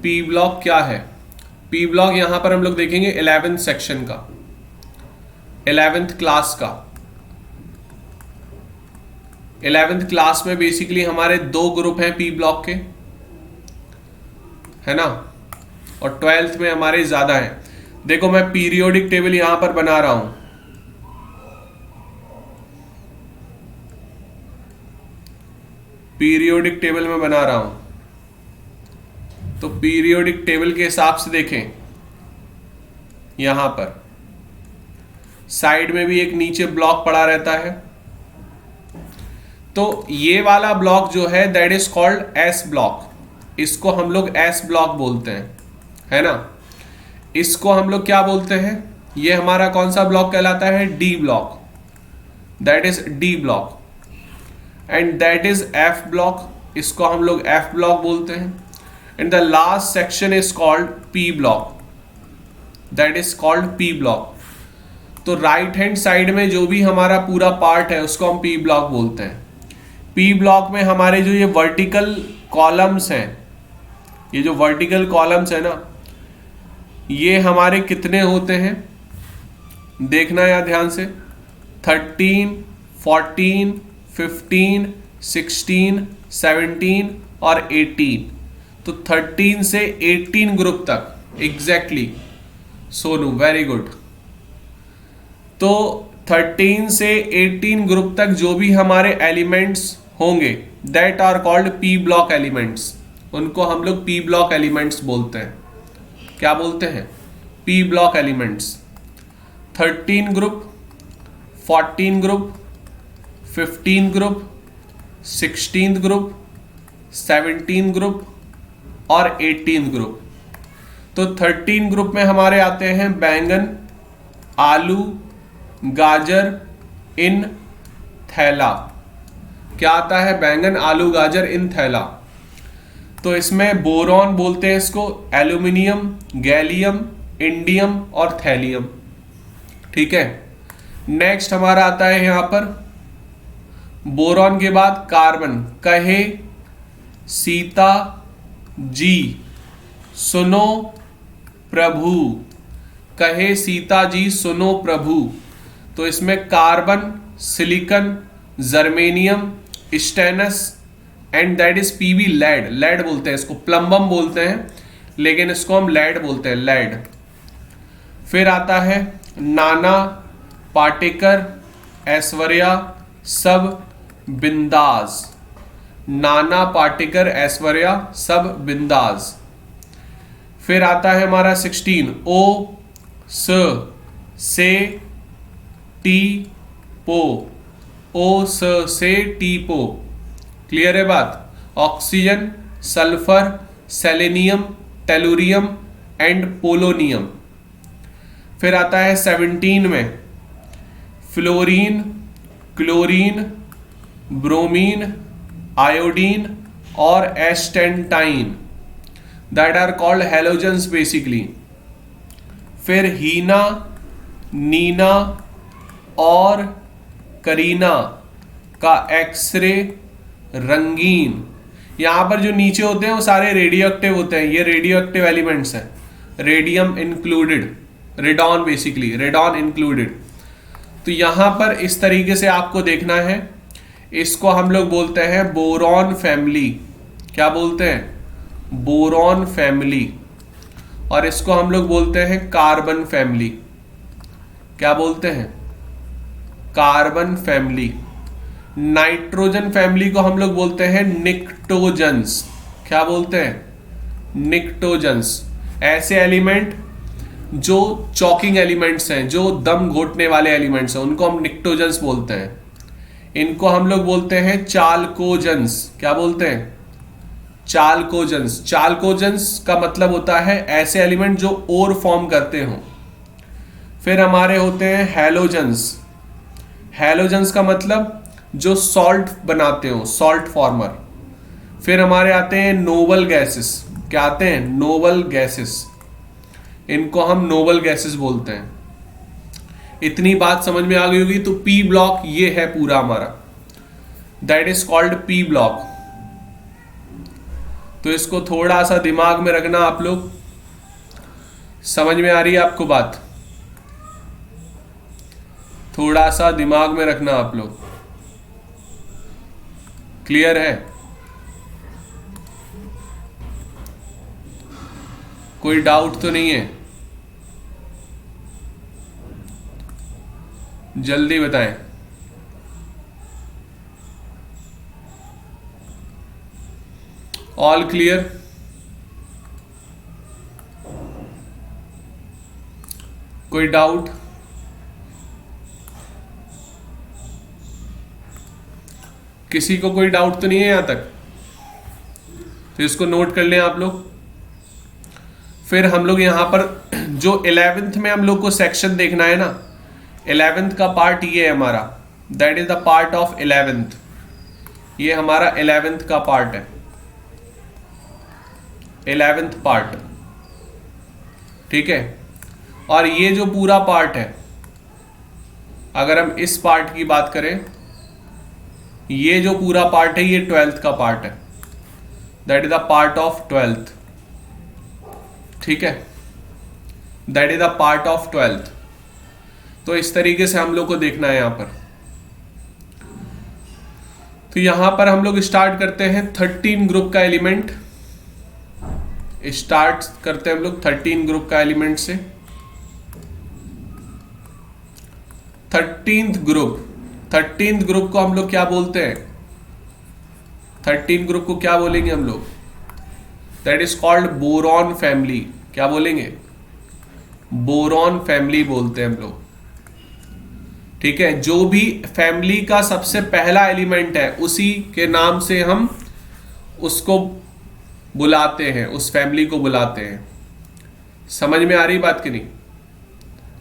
P block क्या है? P block यहां पर हम लोग देखेंगे 11th सेक्शन का, 11th क्लास का। 11th क्लास में बेसिकली हमारे दो ग्रुप हैं पी ब्लॉक के, है ना, और 12th में हमारे ज्यादा है। देखो मैं पीरियोडिक टेबल यहां पर बना रहा हूं, पीरियोडिक टेबल में बना रहा हूं, तो पीरियोडिक टेबल के हिसाब से देखें, यहां पर साइड में भी एक नीचे ब्लॉक पड़ा रहता है, तो ये वाला ब्लॉक जो है that is called S block, इसको हम लोग एस ब्लॉक बोलते हैं, है ना। इसको हम लोग क्या बोलते हैं, ये हमारा कौन सा ब्लॉक कहलाता है? D block, that is D block. And that is F block, इसको हम लोग एफ ब्लॉक बोलते हैं। And the last section is called P block, that is called P block. तो राइट हैंड साइड में जो भी हमारा पूरा पार्ट है उसको हम पी ब्लॉक बोलते हैं। पी ब्लॉक में हमारे जो ये वर्टिकल कॉलम्स हैं, ये जो वर्टिकल कॉलम्स है ना, ये हमारे कितने होते हैं देखना यार ध्यान से, 13, 14, 15, 16, 17 और 18। तो 13 से 18 ग्रुप तक एग्जैक्टली सोनू, वेरी गुड। तो 13 से 18 ग्रुप तक जो भी हमारे एलिमेंट्स होंगे that are called P block elements, उनको हम लोग पी ब्लॉक एलिमेंट्स बोलते हैं। क्या बोलते हैं? P block elements. 13 group, 14 group, 15 group, 16 group, 17 group और 18 ग्रुप। तो 13 ग्रुप में हमारे आते हैं बैंगन, आलू, गाजर इन थैला। क्या आता है? बैंगन, आलू, गाजर इन थैला। तो इसमें बोरॉन बोलते हैं इसको, एल्यूमिनियम, गैलियम, इंडियम और थैलियम। ठीक है। नेक्स्ट हमारा आता है यहां पर बोरॉन के बाद कार्बन। कहे सीता जी सुनो प्रभु, कहे सीता जी सुनो प्रभु। तो इसमें carbon, silicon, germanium, stannous and that is Pb lead. Lead बोलते हैं इसको, प्लम्बम बोलते हैं लेकिन इसको हम लेड बोलते हैं, लेड। फिर आता है नाना, पाटेकर, ऐश्वर्या, सब बिंदास। नाना, पाटेकर, ऐश्वर्या, सब बिंदास। फिर आता है हमारा 16 ओ, स, से, टी, पो। ओ, स, से, टी, पो। क्लियर है बात? Oxygen, sulphur, selenium, tellurium and polonium. फिर आता है 17 में फ्लोरीन, क्लोरीन, ब्रोमीन, आयोडीन और astatine, that are called halogens basically. फिर हीना, नीना और करीना का एक्सरे रंगीन। यहां पर जो नीचे होते हैं वो सारे रेडियो एक्टिव होते हैं, ये रेडियो एक्टिव एलिमेंट्स हैं, radium included, radon basically, radon included. तो यहां पर इस तरीके से आपको देखना है। इसको हम लोग बोलते हैं बोरॉन फैमिली। क्या बोलते हैं? Boron family. और इसको हम लोग बोलते हैं कार्बन फैमिली। क्या बोलते हैं? Carbon family. नाइट्रोजन फैमिली को हम लोग बोलते हैं निक्टोजन्स। क्या बोलते हैं? निक्टोजन्स। ऐसे एलिमेंट जो चॉकिंग एलिमेंट्स हैं, जो दम घोटने वाले एलिमेंट्स हैं, उनको हम निक्टोजन्स बोलते हैं। इनको हम लोग बोलते हैं चालकोजन्स। क्या बोलते हैं? चालकोजन्स। चालकोजन्स का मतलब होता है ऐसे एलिमेंट जो ओर फॉर्म करते हो। फिर हमारे होते हैं हैलोजन्स। हैलोजन्स का मतलब जो सॉल्ट बनाते हो, सॉल्ट फॉर्मर। फिर हमारे आते हैं नोबल गैसेस। क्या आते हैं? Noble gases. इनको हम नोबल गैसेस बोलते हैं। इतनी बात समझ में आ गई होगी। तो पी ब्लॉक ये है पूरा हमारा, that is called P block. तो तो इसको थोड़ा सा दिमाग में रखना आप लोग। समझ में आ रही है आपको बात? थोड़ा सा दिमाग में रखना आप लोग। क्लियर है? कोई डाउट तो नहीं है? जल्दी बताएं। All clear? कोई डाउट? किसी को कोई डाउट तो नहीं है यहां तक? तो इसको नोट कर लें आप लोग। फिर हम लोग यहां पर जो 11th में हम लोग को सेक्शन देखना है ना, 11th का पार्ट ये है हमारा, that is the part of 11th। ये हमारा 11th का पार्ट है, 11th पार्ट, ठीक है। और ये जो पूरा पार्ट है, अगर हम इस पार्ट की बात करें, ये जो पूरा पार्ट है ये 12th का पार्ट है, that is the part of 12th, ठीक है। That is the part of 12th। तो इस तरीके से हम लोग को देखना है यहां पर। तो यहां पर हम लोग स्टार्ट करते हैं 13 ग्रुप का एलिमेंट, स्टार्ट करते हैं हम लोग 13 ग्रुप का एलिमेंट से। 13th ग्रुप को हम लोग क्या बोलते हैं? 13 ग्रुप को क्या बोलेंगे हम लोग? That is called boron family. क्या बोलेंगे? बोरॉन फैमिली बोलते हैं हम लोग, ठीक है। जो भी फैमिली का सबसे पहला एलिमेंट है उसी के नाम से हम उसको बुलाते हैं, उस फैमिली को बुलाते हैं। समझ में आ रही बात कि नहीं?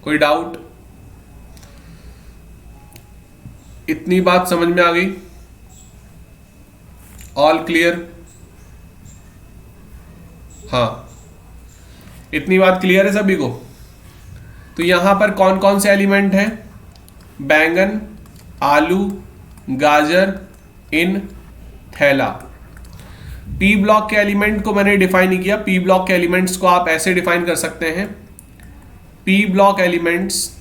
कोई डाउट? इतनी बात समझ में आ गई? All clear? हाँ, इतनी बात क्लियर है सभी को? तो यहां पर कौन कौन से एलिमेंट हैं? बैंगन, आलू, गाजर, इन, थैला। पी ब्लॉक के एलिमेंट को मैंने डिफाइन नहीं किया। पी ब्लॉक के एलिमेंट्स को आप ऐसे डिफाइन कर सकते हैं, P block elements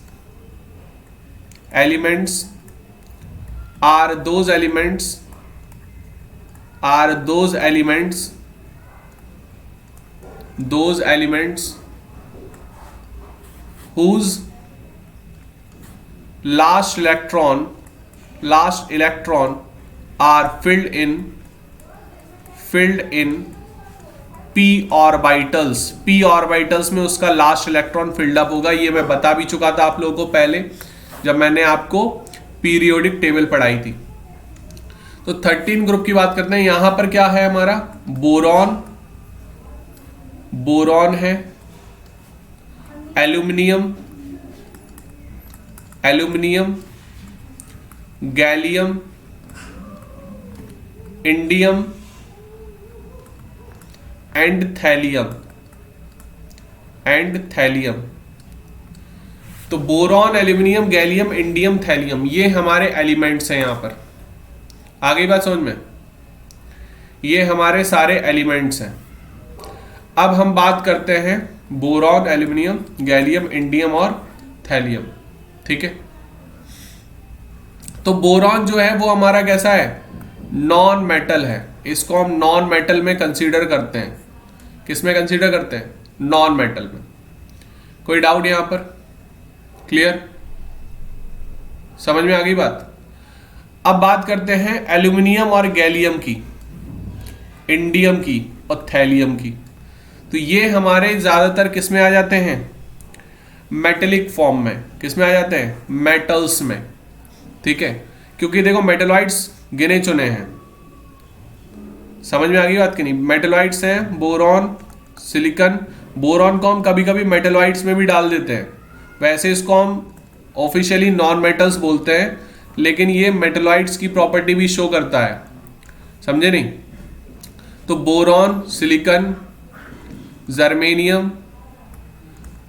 are those elements whose last electron are filled in p orbitals। p orbitals में उसका लास्ट इलेक्ट्रॉन फिल्ड अप होगा। ये मैं बता भी चुका था आप लोगों को पहले जब मैंने आपको पीरियोडिक टेबल पढ़ाई थी। तो 13 ग्रुप की बात करते हैं। यहां पर क्या है हमारा? बोरॉन है, aluminium, gallium, indium and thallium. तो boron, aluminium, gallium, indium, thallium, ये हमारे एलिमेंट्स हैं। यहां पर आ गई बात समझ में? ये हमारे सारे एलिमेंट्स हैं। अब हम बात करते हैं बोरॉन, एल्यूमिनियम, गैलियम, इंडियम और थैलियम, ठीक है। तो बोरॉन जो है वो हमारा कैसा है? नॉन मेटल है। इसको हम नॉन मेटल में कंसीडर करते हैं। किस में कंसीडर करते हैं? नॉन मेटल में। कोई डाउट यहां पर? क्लियर? समझ में आ गई बात? अब बात करते हैं एल्यूमिनियम और गैलियम की, इंडियम की और थैलियम की। तो ये हमारे ज्यादातर किस में आ जाते हैं? मेटेलिक फॉर्म में। किस में आ जाते हैं? मेटल्स में, ठीक है। क्योंकि देखो मेटेलॉइड्स गिने चुने हैं। समझ में आ गई बात कि नहीं? मेटेलॉइड्स हैं बोरॉन, सिलिकॉन। बोरॉन को हम कभी कभी मेटेलॉइड्स में भी डाल देते हैं। वैसे इसको हम ऑफिशियली नॉन मेटल्स बोलते हैं, लेकिन ये मेटेलॉइड्स की प्रॉपर्टी भी शो करता है। समझे नहीं? तो boron, silicon, germanium,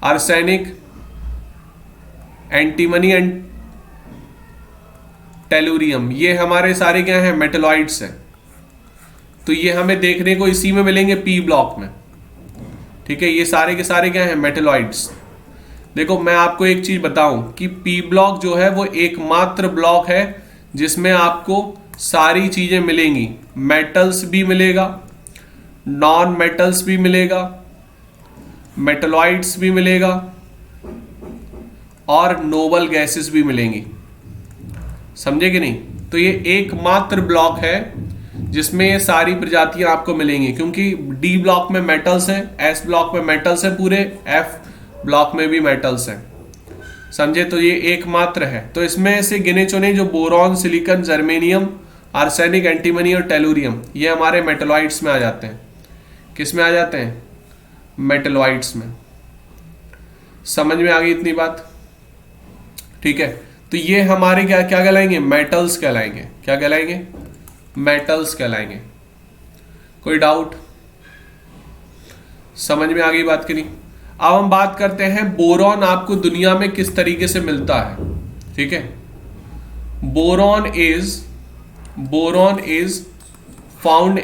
arsenic, antimony and tellurium, ये हमारे सारे क्या हैं? मेटेलॉइड्स हैं। तो ये हमें देखने को इसी में मिलेंगे, पी ब्लॉक में। ठीक है, ये सारे के सारे क्या हैं, मेटेलॉइड्स। देखो मैं आपको एक चीज बताऊं कि पी ब्लॉक जो है वो एकमात्र ब्लॉक है जिसमें आपको सारी चीजें मिलेंगी। मेटल्स भी मिलेगा, नॉन मेटल्स भी मिलेगा, मेटेलॉइड्स भी मिलेगा और नोबल गैसेस भी मिलेंगी। समझे कि नहीं? तो ये एकमात्र ब्लॉक है जिसमें ये सारी प्रजातियां आपको मिलेंगी, क्योंकि डी ब्लॉक में मेटल्स हैं, एस ब्लॉक में मेटल्स हैं पूरे, एफ ब्लॉक में भी मेटल्स हैं। समझे? तो ये एकमात्र है। तो इसमें से गिने चुने जो boron, silicon, germanium, arsenic, antimony और टेलुरियम, ये हमारे मेटेलॉइड्स में आ जाते हैं। किस में आ जाते हैं? मेटेलॉइड्स में। समझ में आ गई इतनी बात? ठीक है, तो ये हमारे क्या क्या कहलाएंगे? मेटल्स कहलाएंगे। क्या कहलाएंगे? मेटल्स कहलाएंगे। कोई डाउट? समझ में आ गई बात की नहीं? अब हम बात करते हैं बोरॉन आपको दुनिया में किस तरीके से मिलता है। ठीक है, boron is found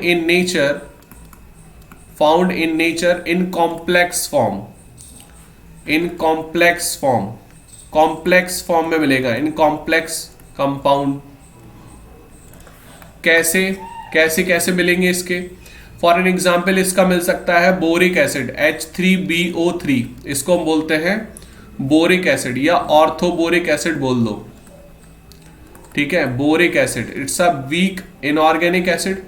in nature in complex form में मिलेगा, इन कॉम्प्लेक्स कंपाउंड। कैसे मिलेंगे इसके? फॉर एन एग्जाम्पल इसका मिल सकता है बोरिक एसिड H3BO3, इसको हम बोलते हैं बोरिक एसिड या ऑर्थोबोरिक एसिड बोल दो। ठीक है, boric acid, it's a weak inorganic acid.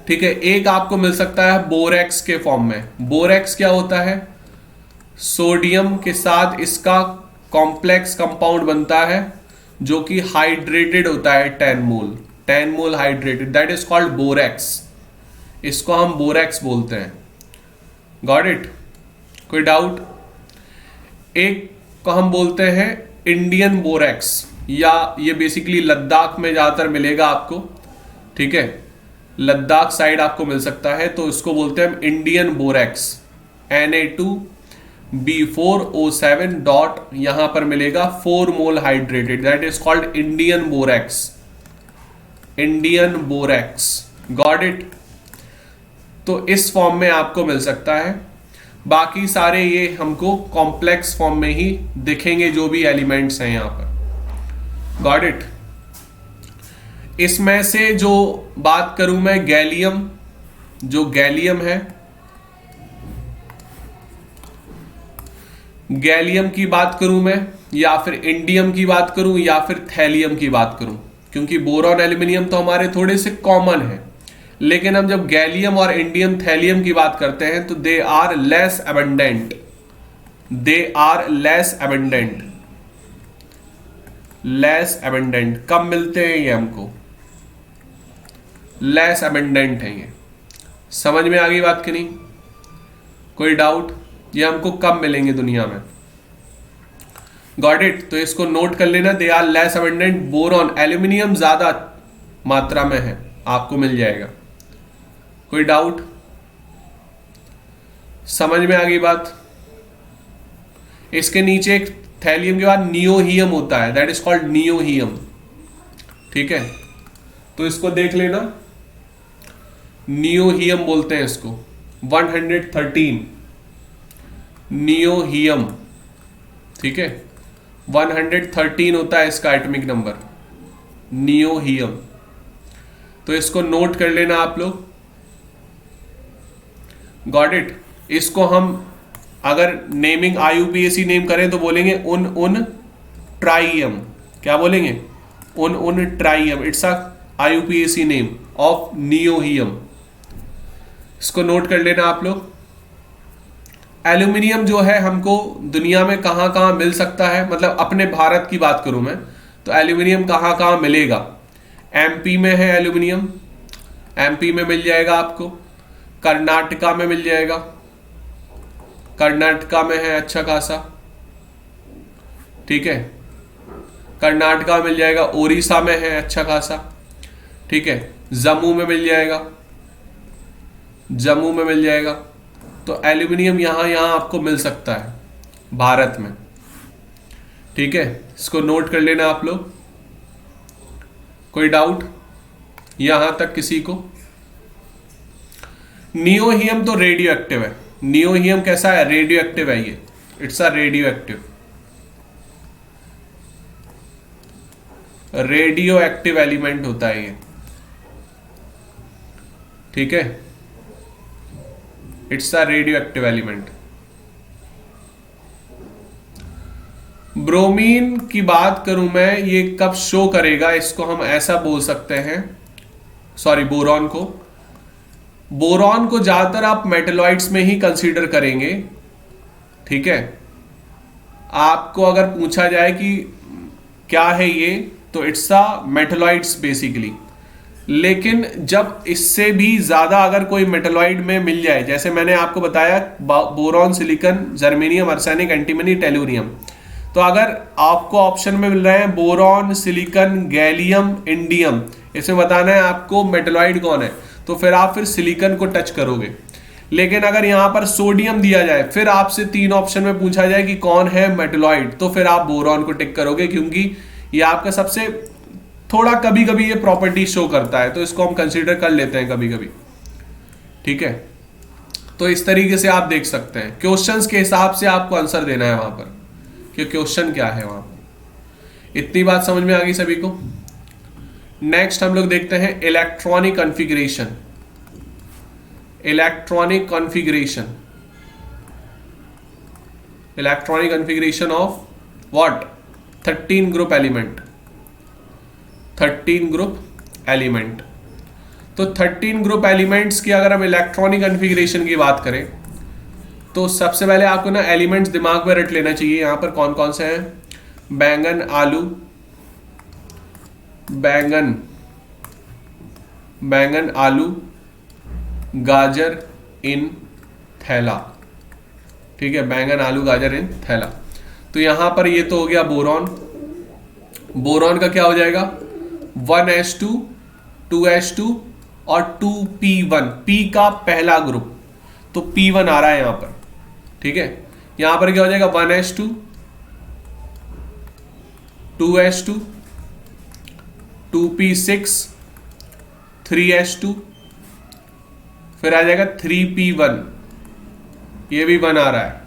ठीक है, एक आपको मिल सकता है बोरेक्स के फॉर्म में। बोरेक्स क्या होता है? सोडियम के साथ इसका कॉम्प्लेक्स कंपाउंड बनता है जो कि हाइड्रेटेड होता है, 10 mole hydrated, that is called borax. इसको हम बोरेक्स बोलते हैं। Got it? कोई डाउट? एक को हम बोलते हैं इंडियन बोरेक्स, या ये बेसिकली लद्दाख में ज्यादातर मिलेगा आपको। ठीक है, लद्दाख साइड आपको मिल सकता है, तो इसको बोलते हैं हम इंडियन बोरेक्स। Na2B4O7 डॉट यहां पर मिलेगा 4 mole hydrated, that is called Indian borax. Got it? तो इस फॉर्म में आपको मिल सकता है। बाकी सारे ये हमको कॉम्प्लेक्स फॉर्म में ही दिखेंगे जो भी एलिमेंट्स हैं यहां पर। Got it? इसमें से जो बात करूं मैं गैलियम, जो गैलियम है, गैलियम की बात करूं मैं, या फिर इंडियम की बात करूं, या फिर थैलियम की बात करूं, क्योंकि बोरॉन, एल्यूमिनियम तो हमारे थोड़े से कॉमन है, लेकिन हम जब गैलियम और इंडियम, थैलियम की बात करते हैं तो दे आर लेस अबंडेंट। कब मिलते हैं ये हमको? लेस अबंडेंट है ये। समझ में आ गई बात की नहीं? कोई डाउट? ये हमको कब मिलेंगे दुनिया में? Got it? तो इसको नोट कर लेना, they are less abundant. Boron, aluminium ज्यादा मात्रा में है, आपको मिल जाएगा। कोई डाउट? समझ में आ गई बात? इसके नीचे एक थैलियम के बाद नियोहियम होता है, दैट इज कॉल्ड नियोहियम। ठीक है, तो इसको देख लेना, नियोहियम बोलते हैं इसको। 113 नियोहियम। ठीक है, 113 होता है इसका एटॉमिक नंबर, नियोहियम। तो इसको नोट कर लेना आप लोग। Got it? इसको हम अगर नेमिंग IUPAC नेम करें तो बोलेंगे उन ट्राइयम। क्या बोलेंगे? Ununtrium. It's a IUPAC name of nihonium. इसको नोट कर लेना आप लोग। एल्यूमिनियम जो है हमको दुनिया में कहां कहां मिल सकता है, मतलब अपने भारत की बात करूं मैं तो एल्यूमिनियम कहां कहां मिलेगा? MP में है एल्यूमिनियम, MP में मिल जाएगा आपको। कर्नाटका में मिल जाएगा, कर्नाटका में है अच्छा खासा। ठीक है, कर्नाटका में मिल जाएगा। ओडिशा में है अच्छा खासा। ठीक है, जम्मू में मिल जाएगा। तो एल्यूमिनियम यहां आपको मिल सकता है भारत में। ठीक है, इसको नोट कर लेना आप लोग। कोई डाउट यहां तक किसी को? नियोहियम तो रेडियो एक्टिव है। नियोहियम कैसा है? रेडियो एक्टिव है ये, it's a radio active, radio active element होता है ये, ठीक है, it's a radio active element. Bromine की बात करूं मैं, ये कब शो करेगा, इसको हम ऐसा बोल सकते हैं, सॉरी बोरॉन को, बोरॉन को ज्यादातर आप मेटलॉइड्स में ही कंसीडर करेंगे, ठीक है। आपको अगर पूछा जाए कि क्या है ये, तो इट्स अ मेटलॉइड्स बेसिकली। लेकिन जब इससे भी ज्यादा अगर कोई मेटलॉइड में मिल जाए, जैसे मैंने आपको बताया boron, silicon, germanium, arsenic, antimony, tellurium, तो अगर आपको ऑप्शन में मिल रहे हैं बोरॉन, सिलिकॉन, गैलियम, इंडियम, इसमें बताना है आपको मेटलॉइड कौन है, तो फिर आप फिर सिलिकॉन को टच करोगे। लेकिन अगर यहां पर सोडियम दिया जाए, फिर आपसे 3 ऑप्शन में पूछा जाए कि कौन है मेटलॉइड, तो फिर आप बोरॉन को टिक करोगे, क्योंकि ये आपका सबसे थोड़ा कभी कभी ये प्रॉपर्टी शो करता है, तो इसको हम कंसीडर कर लेते हैं कभी कभी, ठीक है। तो इस तरीके से आप देख सकते हैं, क्वेश्चंस के हिसाब से आपको आंसर देना है वहां पर कि क्वेश्चन क्या है वहां पर। इतनी बात समझ में आ गई सभी को। नेक्स्ट हम लोग देखते हैं electronic configuration. Electronic configuration, electronic configuration of what? 13 group element, 13 group element. तो 13 ग्रुप एलिमेंट्स की अगर हम इलेक्ट्रॉनिक कॉन्फ़िगरेशन की बात करें, तो सबसे पहले आपको ना एलिमेंट्स दिमाग में रट लेना चाहिए। यहां पर कौन कौन से हैं? बैंगन, आलू, बैंगन, बैंगन, आलू, गाजर इन थैला, ठीक है, बैंगन, आलू, गाजर इन थैला। तो यहां पर ये तो हो गया बोरॉन। बोरॉन का क्या हो जाएगा? 1s2, 2s2 और 2p1, p का पहला ग्रुप, तो p1 आ रहा है यहां पर, ठीक है। यहां पर क्या हो जाएगा? 1s2, 2s2, 2p6, 3s2, फिर आ जाएगा 3p1, ये भी 1 आ रहा है।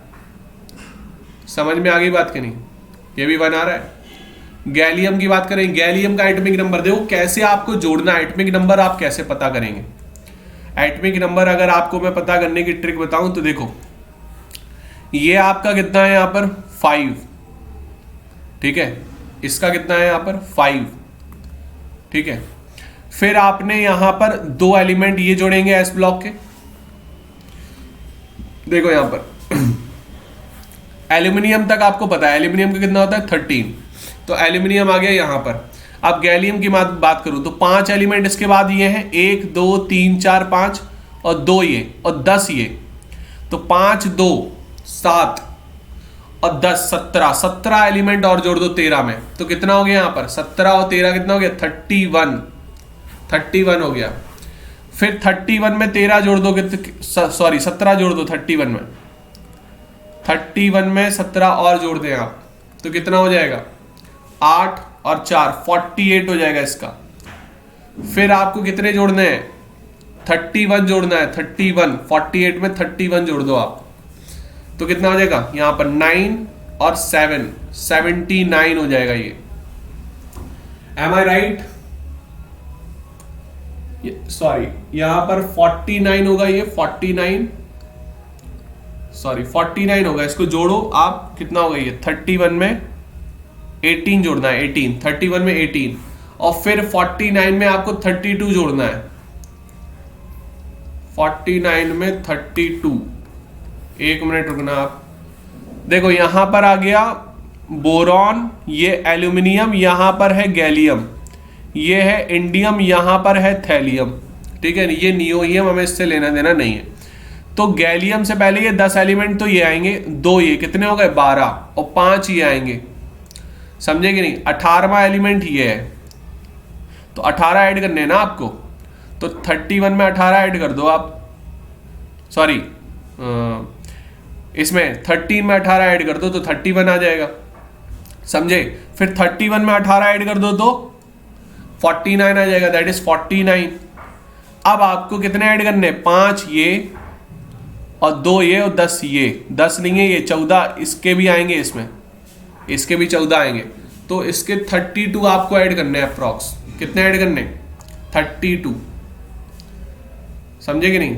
समझ में आ गई बात कि नहीं? ये भी 1 आ रहा है। गैलियम की बात करें, गैलियम का एटॉमिक नंबर देखो कैसे आपको जोड़ना है, एटॉमिक नंबर आप कैसे पता करेंगे। एटॉमिक नंबर अगर आपको मैं पता करने की ट्रिक बताऊं तो देखो, ये आपका कितना है यहां पर? 5, ठीक है, इसका कितना है यहां पर? 5, ठीक है। फिर आपने यहां पर 2 एलिमेंट ये जोड़ेंगे एस ब्लॉक के। देखो यहां पर एल्यूमिनियम तक आपको पता है, एल्यूमिनियम का कितना होता है? 13, तो एल्यूमिनियम आ गया यहां पर। अब गैलियम की बात करूं तो 5 एलिमेंट इसके बाद ये हैं, 1 2 3 4 5 और 2 ये और 10 ये, तो 5 2 7 और 10 17, 17 एलिमेंट और जोड़ दो 13 में, तो कितना हो गया यहां पर? 17 और 13 कितना हो गया? 31, 31 हो गया। फिर 31 में 13 जोड़ दो, सॉरी 17 जोड़ दो 31 में, 31 में 17 और जोड़ दें आप, तो कितना हो जाएगा? 8 और 4 48 हो जाएगा इसका। फिर आपको कितने जोड़ने हैं? 31 जोड़ना है, 31, 48 में 31 जोड़ दो आप, तो कितना हो जाएगा यहां पर? 9 और 7 79 हो जाएगा ये। एम आई राइट? सॉरी, यहां पर 49 होगा ये, 49, सॉरी 49 होगा, इसको जोड़ो आप, कितना होगा ये? 31 में 18 जोड़ना है, 18, 31 में 18, और फिर 49 में आपको 32 जोड़ना है, 49 में 32, 1 मिनट रुकना आप। देखो यहां पर आ गया बोरॉन, ये एल्यूमिनियम, यहां पर है गैलियम, ये है इंडियम, यहां पर है थैलियम, ठीक है। ये नियोहियम, हमें इससे लेना देना नहीं है। तो गैलियम से पहले ये 10 एलिमेंट तो ये आएंगे, 2 ये कितने हो गए? 12, और 5 ये आएंगे, समझे कि नहीं? 18वां एलिमेंट ये है, तो 18 ऐड करने हैं ना आपको, तो 31 में 18 ऐड कर दो आप, सॉरी इसमें 13 में 18 ऐड कर दो तो 31 आ जाएगा, समझे। फिर 31 में 18 ऐड कर दो तो 49 आ जाएगा, दैट इज 49। अब आपको कितने ऐड करने, 5 ये और 2 ये और 10 ये, 10 नहीं है ये 14, इसके भी आएंगे, इसमें इसके भी 14 आएंगे, तो इसके 32 आपको ऐड करने हैं अप्रॉक्स। कितने ऐड करने, 32, समझे कि नहीं,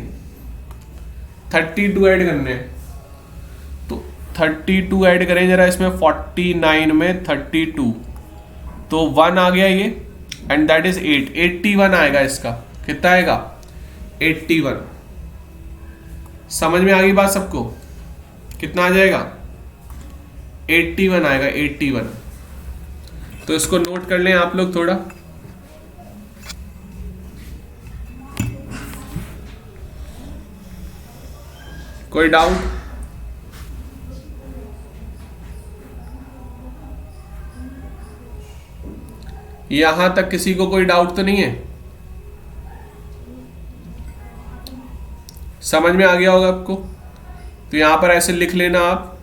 32 ऐड करने हैं। तो 32 ऐड करें जरा इसमें, 49 में 32, तो 1 आ गया ये, एंड दैट इज 8, 81 आएगा इसका। कितना आएगा, 81। समझ में आ गई बात सबको, कितना आ जाएगा, 81 आएगा, 81। तो इसको नोट कर लें आप लोग थोड़ा। कोई डाउट, यहां तक किसी को कोई डाउट तो नहीं है, समझ में आ गया होगा आपको। तो यहां पर ऐसे लिख लेना आप।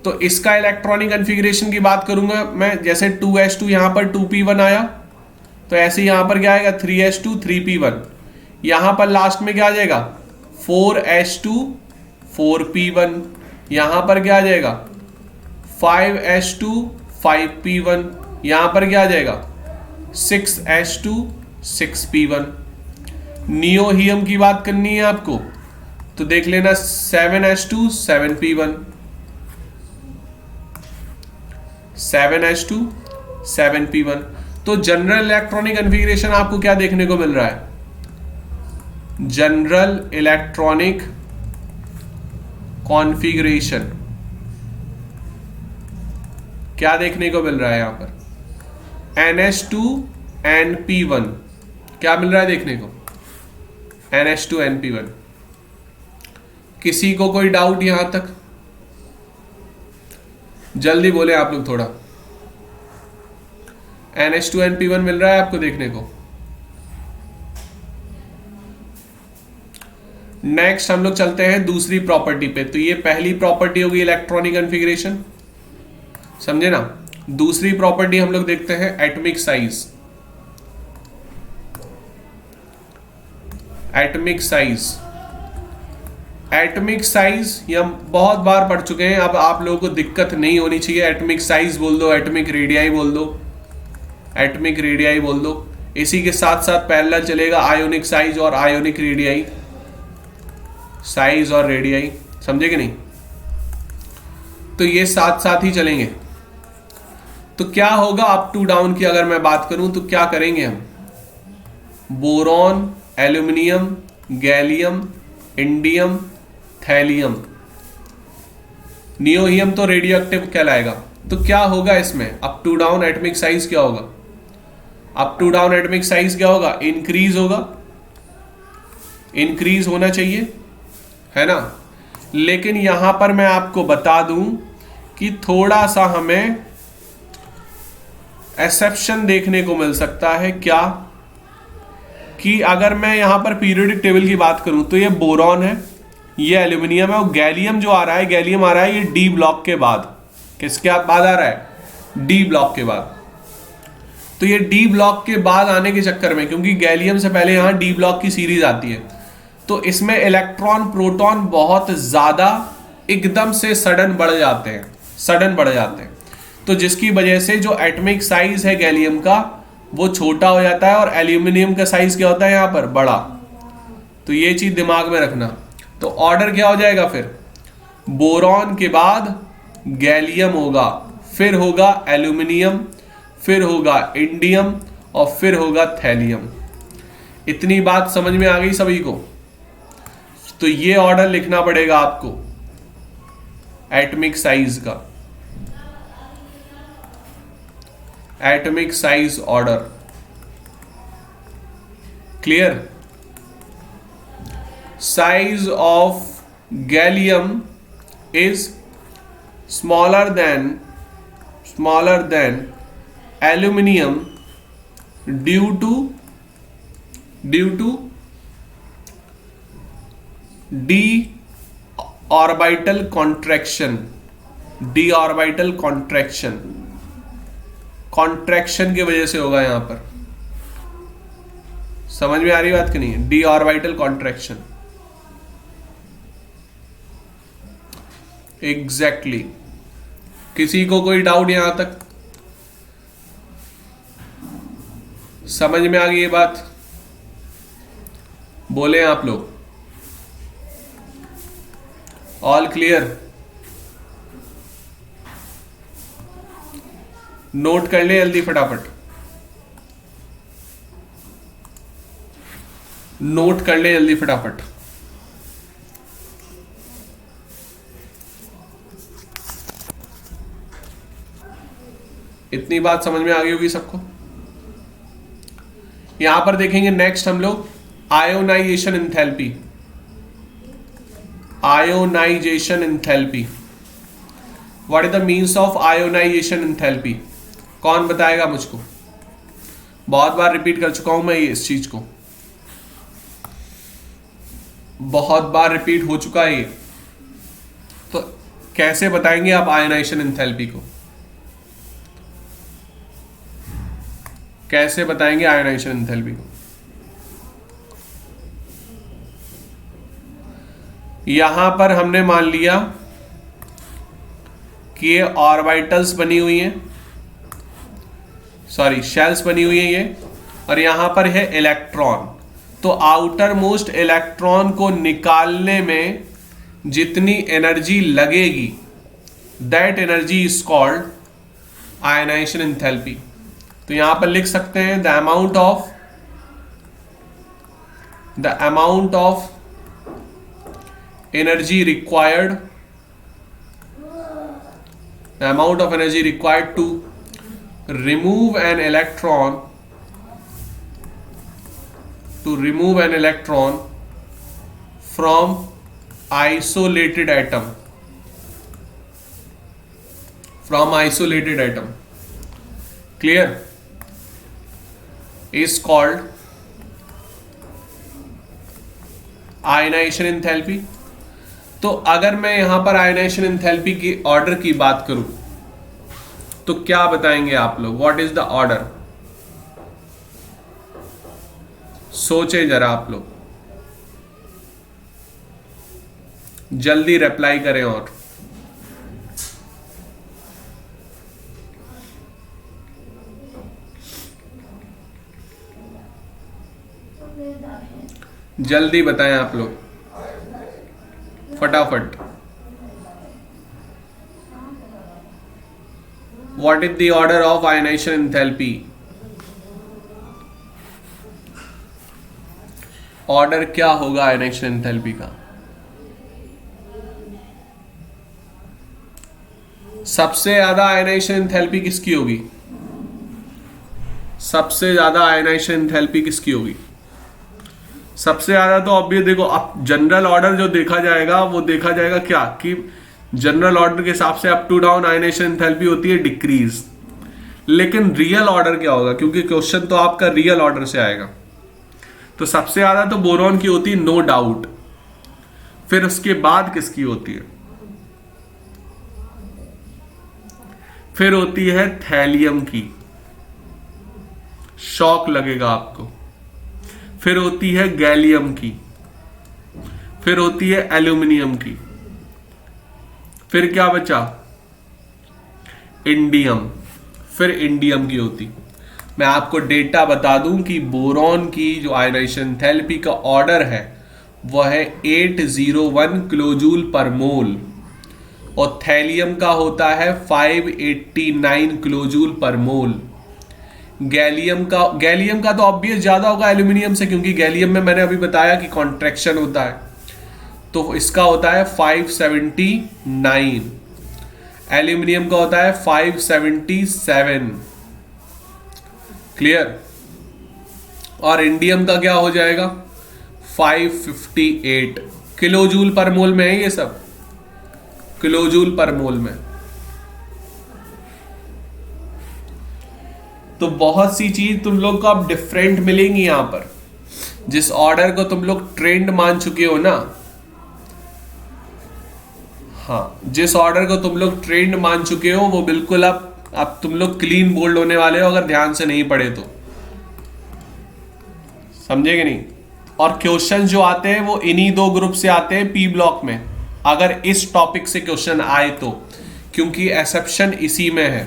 तो इसका इलेक्ट्रॉनिक कॉन्फ़िगरेशन की बात करूंगा मैं, जैसे 2s2 यहां पर 2p1 आया, तो ऐसे यहां पर क्या आएगा, 3s2 3p1, यहां पर लास्ट में क्या आ जाएगा, 4s2 4p1, यहां पर क्या आ जाएगा, 5s2 5p1, यहां पर क्या आ जाएगा, 6s2 6p1। नियोहियम की बात करनी है आपको, तो देख लेना 7s2 7p1, 7s2 7p1। तो जनरल इलेक्ट्रॉनिक कॉन्फ़िगरेशन आपको क्या देखने को मिल रहा है, जनरल इलेक्ट्रॉनिक कॉन्फ़िगरेशन क्या देखने को मिल रहा है यहां पर, NH2 NP1 क्या मिल रहा है देखने को, NH2 NP1। किसी को कोई डाउट यहां तक, जल्दी बोले आप लोग थोड़ा। NH2 NP1 मिल रहा है आपको देखने को। नेक्स्ट हम लोग चलते हैं दूसरी प्रॉपर्टी पे। तो ये पहली प्रॉपर्टी होगी इलेक्ट्रॉनिक कॉन्फ़िगरेशन, समझे ना। दूसरी प्रॉपर्टी हम लोग देखते हैं atomic size. Atomic size, atomic size ये हम बहुत बार पढ़ चुके हैं, अब आप लोगों को दिक्कत नहीं होनी चाहिए। एटॉमिक साइज बोल दो, एटॉमिक रेडियाई बोल दो, एटॉमिक रेडियाई बोल दो। इसी के साथ साथ पैरेलल चलेगा आयोनिक साइज और आयोनिक रेडियाई, साइज और रेडियाई, समझे कि नहीं। तो ये साथ साथ ही चलेंगे। तो क्या होगा अप टू डाउन की अगर मैं बात करूं तो क्या करेंगे हम, boron, aluminium, gallium, indium, thallium, nihonium तो रेडियो एक्टिव कहलाएगा। तो क्या होगा इसमें up to down atomic size क्या होगा, up to down atomic size क्या होगा, इंक्रीज होगा, इंक्रीज होना चाहिए, है ना। लेकिन यहां पर मैं आपको बता दूं कि थोड़ा सा हमें एक्सेप्शन देखने को मिल सकता है। क्या कि अगर मैं यहां पर पीरियोडिक टेबल की बात करूं तो ये बोरॉन है, ये एल्यूमिनियम है, और गैलियम जो आ रहा है, गैलियम आ रहा है ये डी ब्लॉक के बाद। किसके बाद आ रहा है, डी ब्लॉक के बाद। तो ये डी ब्लॉक के बाद आने के चक्कर में, क्योंकि गैलियम से पहले यहां डी ब्लॉक की सीरीज आती है, तो इसमें इलेक्ट्रॉन प्रोटॉन बहुत ज्यादा एकदम से सडन बढ़ जाते हैं, सडन बढ़ जाते हैं। तो जिसकी वजह से जो एटॉमिक साइज है गैलियम का वो छोटा हो जाता है, और एल्यूमिनियम का साइज क्या होता है यहां पर, बड़ा। तो ये चीज दिमाग में रखना। तो ऑर्डर क्या हो जाएगा फिर, बोरॉन के बाद गैलियम होगा, फिर होगा एल्यूमिनियम, फिर होगा इंडियम, और फिर होगा थैलियम। इतनी बात समझ में आ गई सभी को। तो ये ऑर्डर लिखना पड़ेगा आपको एटॉमिक साइज का, atomic size order. Clear. Size of gallium is smaller than aluminium due to d orbital contraction, d orbital contraction, contraction की वजह से होगा यहां पर, समझ में आ रही बात कि नहीं? D orbital contraction, exactly. किसी को कोई डाउट यहां तक? समझ में आ गई ये बात? बोले आप लोग, ऑल क्लियर? नोट कर ले जल्दी फटाफट, नोट कर ले जल्दी फटाफट। इतनी बात समझ में आ गई होगी सबको। यहां पर देखेंगे नेक्स्ट हम लोग ionisation enthalpy. Ionisation enthalpy, what is the means of ionisation enthalpy? कौन बताएगा मुझको? बहुत बार रिपीट कर चुका हूं मैं इस चीज को, बहुत बार रिपीट हो चुका है ये। तो कैसे बताएंगे आप आयोनाइजेशन एंथैल्पी को? कैसे बताएंगे आयोनाइजेशन एंथैल्पी को? यहां पर हमने मान लिया कि ये ऑर्बिटल्स बनी हुई हैं, सॉरी शेल्स बनी हुई है ये, और यहां पर है इलेक्ट्रॉन। तो आउटर मोस्ट इलेक्ट्रॉन को निकालने में जितनी एनर्जी लगेगी, that energy is called ionisation enthalpy. तो यहां पर लिख सकते हैं the amount of energy required, the amount of energy required to remove an electron from isolated atom, clear, is called ionisation enthalpy. तो अगर मैं यहां पर आयनाइजेशन एंथैल्पी की ऑर्डर की बात करूं तो क्या बताएंगे आप लोग? What is the order? सोचे जरा आप लोग, जल्दी रिप्लाई करें। और जल्दी बताएं आप लोग फटाफट। What is the order of ionisation enthalpy? Order क्या होगा आयनाइजेशन एंथैल्पी का? सबसे ज्यादा आयनाइजेशन एंथैल्पी किसकी होगी? सबसे ज्यादा आयनाइजेशन एंथैल्पी किसकी होगी? सबसे ज्यादा तो ऑब्वियस, देखो अब जनरल ऑर्डर जो देखा जाएगा वो देखा जाएगा क्या कि जनरल ऑर्डर के हिसाब से up to down ionisation enthalpy होती है डिक्रीज। लेकिन रियल ऑर्डर क्या होगा? क्योंकि क्वेश्चन तो आपका रियल ऑर्डर से आएगा। तो सबसे ज्यादा तो बोरॉन की होती है, नो डाउट। फिर उसके बाद किसकी होती है? फिर होती है थैलियम की, शॉक लगेगा आपको। फिर होती है गैलियम की, फिर होती है एल्यूमिनियम की, फिर क्या बचा? इंडियम, फिर इंडियम की होती। मैं आपको डेटा बता दूं कि बोरॉन की जो आयनाइजेशन एंथैल्पी का ऑर्डर है वह है 801 किलोजूल पर मोल, और थैलियम का होता है 589 किलोजूल पर मोल। गैलियम का तो ऑब्वियस ज्यादा होगा एल्यूमिनियम से, क्योंकि गैलियम में मैंने अभी बताया कि कॉन्ट्रैक्शन होता है। तो इसका होता है 579, एल्यूमिनियम का होता है 577, क्लियर। और इंडियम का क्या हो जाएगा? 558 किलोजूल पर मोल में है ये सब, किलोजूल पर मोल में। तो बहुत सी चीज तुम लोग को अब डिफरेंट मिलेंगी यहां पर। जिस ऑर्डर को तुम लोग ट्रेंड मान चुके हो ना, हाँ, जिस ऑर्डर को तुम लोग ट्रेंड मान चुके हो वो बिल्कुल अब तुम लोग क्लीन बोल्ड होने वाले हो अगर ध्यान से नहीं पढ़े तो। समझे कि नहीं? और क्वेश्चन जो आते हैं वो इन्हीं दो ग्रुप से आते हैं पी ब्लॉक में, अगर इस टॉपिक से क्वेश्चन आए तो, क्योंकि एक्सेप्शन इसी में है,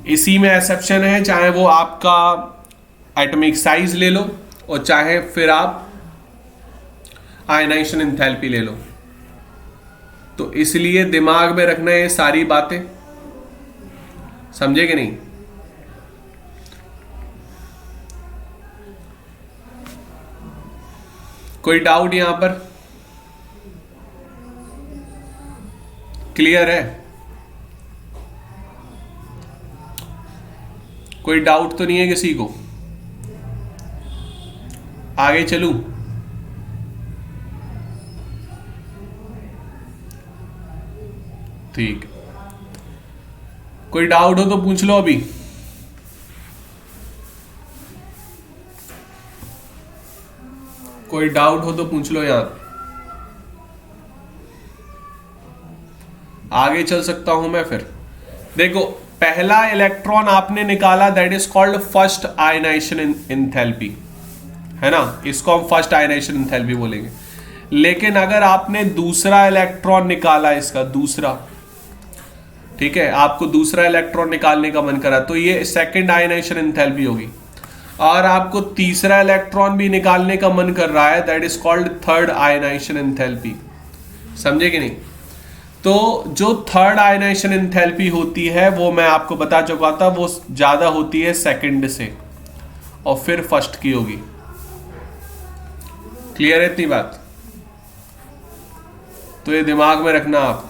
इसी में एक्सेप्शन है। चाहे वो आपका एटॉमिक साइज ले लो और चाहे फिर आप आयनाइजेशन एंथैल्पी ले लो। तो इसलिए दिमाग में रखना है सारी बातें, समझे कि नहीं? कोई डाउट यहां पर? क्लियर है? कोई डाउट तो नहीं है किसी को? आगे चलूं? ठीक, कोई डाउट हो तो पूछ लो अभी। कोई डाउट हो तो पूछ लो यार, आगे चल सकता हूं मैं फिर। देखो, पहला इलेक्ट्रॉन आपने निकाला, that is called first ionisation enthalpy, है ना? इसको हम फर्स्ट आयनाइजेशन एंथैल्पी बोलेंगे। लेकिन अगर आपने दूसरा इलेक्ट्रॉन निकाला, इसका दूसरा, ठीक है, आपको दूसरा इलेक्ट्रॉन निकालने का मन करा, तो ये सेकंड आयनाइजेशन एंथैल्पी होगी। और आपको तीसरा इलेक्ट्रॉन भी निकालने का मन कर रहा है, that is called third ionisation enthalpy, समझे कि नहीं? तो जो थर्ड आयनाइजेशन एंथैल्पी होती है वो मैं आपको बता चुका था, वो ज्यादा होती है सेकंड से और फिर फर्स्ट की होगी। क्लियर है इतनी बात? तो ये दिमाग में रखना आप।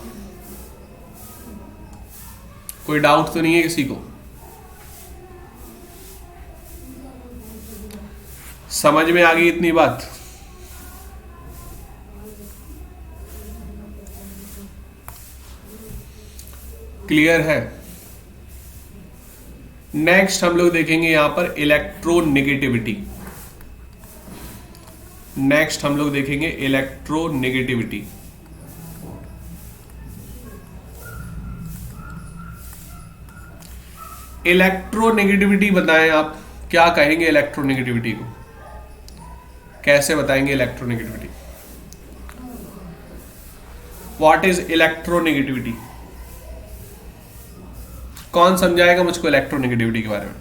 कोई डाउट तो नहीं है किसी को? समझ में आ गई इतनी बात? क्लियर है? नेक्स्ट हम लोग देखेंगे यहां पर इलेक्ट्रोनेगेटिविटी। नेक्स्ट हम लोग देखेंगे इलेक्ट्रोनेगेटिविटी। इलेक्ट्रोनेगेटिविटी बताएं आप, क्या कहेंगे इलेक्ट्रोनेगेटिविटी को? कैसे बताएंगे इलेक्ट्रोनेगेटिविटी? What is electronegativity? कौन समझाएगा मुझको इलेक्ट्रोनेगेटिविटी के बारे में?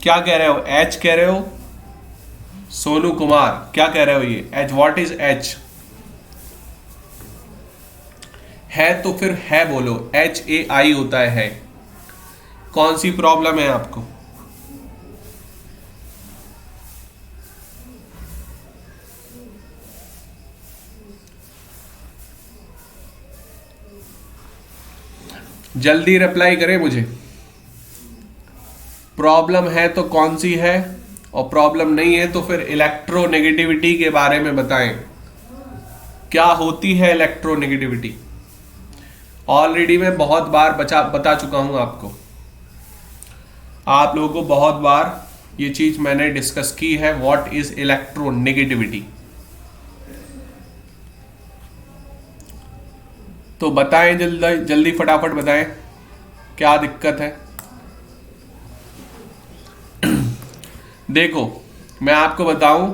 क्या कह रहे हो? एच कह रहे हो? सोनू कुमार क्या कह रहे हो? ये एच, व्हाट इज एच? है तो फिर है बोलो, HAI होता है। कौन सी प्रॉब्लम है आपको? जल्दी रिप्लाई करें मुझे। प्रॉब्लम है तो कौन सी है, और प्रॉब्लम नहीं है तो फिर इलेक्ट्रोनेगेटिविटी के बारे में बताएं। क्या होती है इलेक्ट्रोनेगेटिविटी? ऑलरेडी मैं बहुत बार बता चुका हूं आपको, आप लोगों को बहुत बार ये चीज मैंने डिस्कस की है। What is electronegativity? तो बताएं, जल्दी जल्दी फटाफट बताएं, क्या दिक्कत है? देखो, मैं आपको बताऊं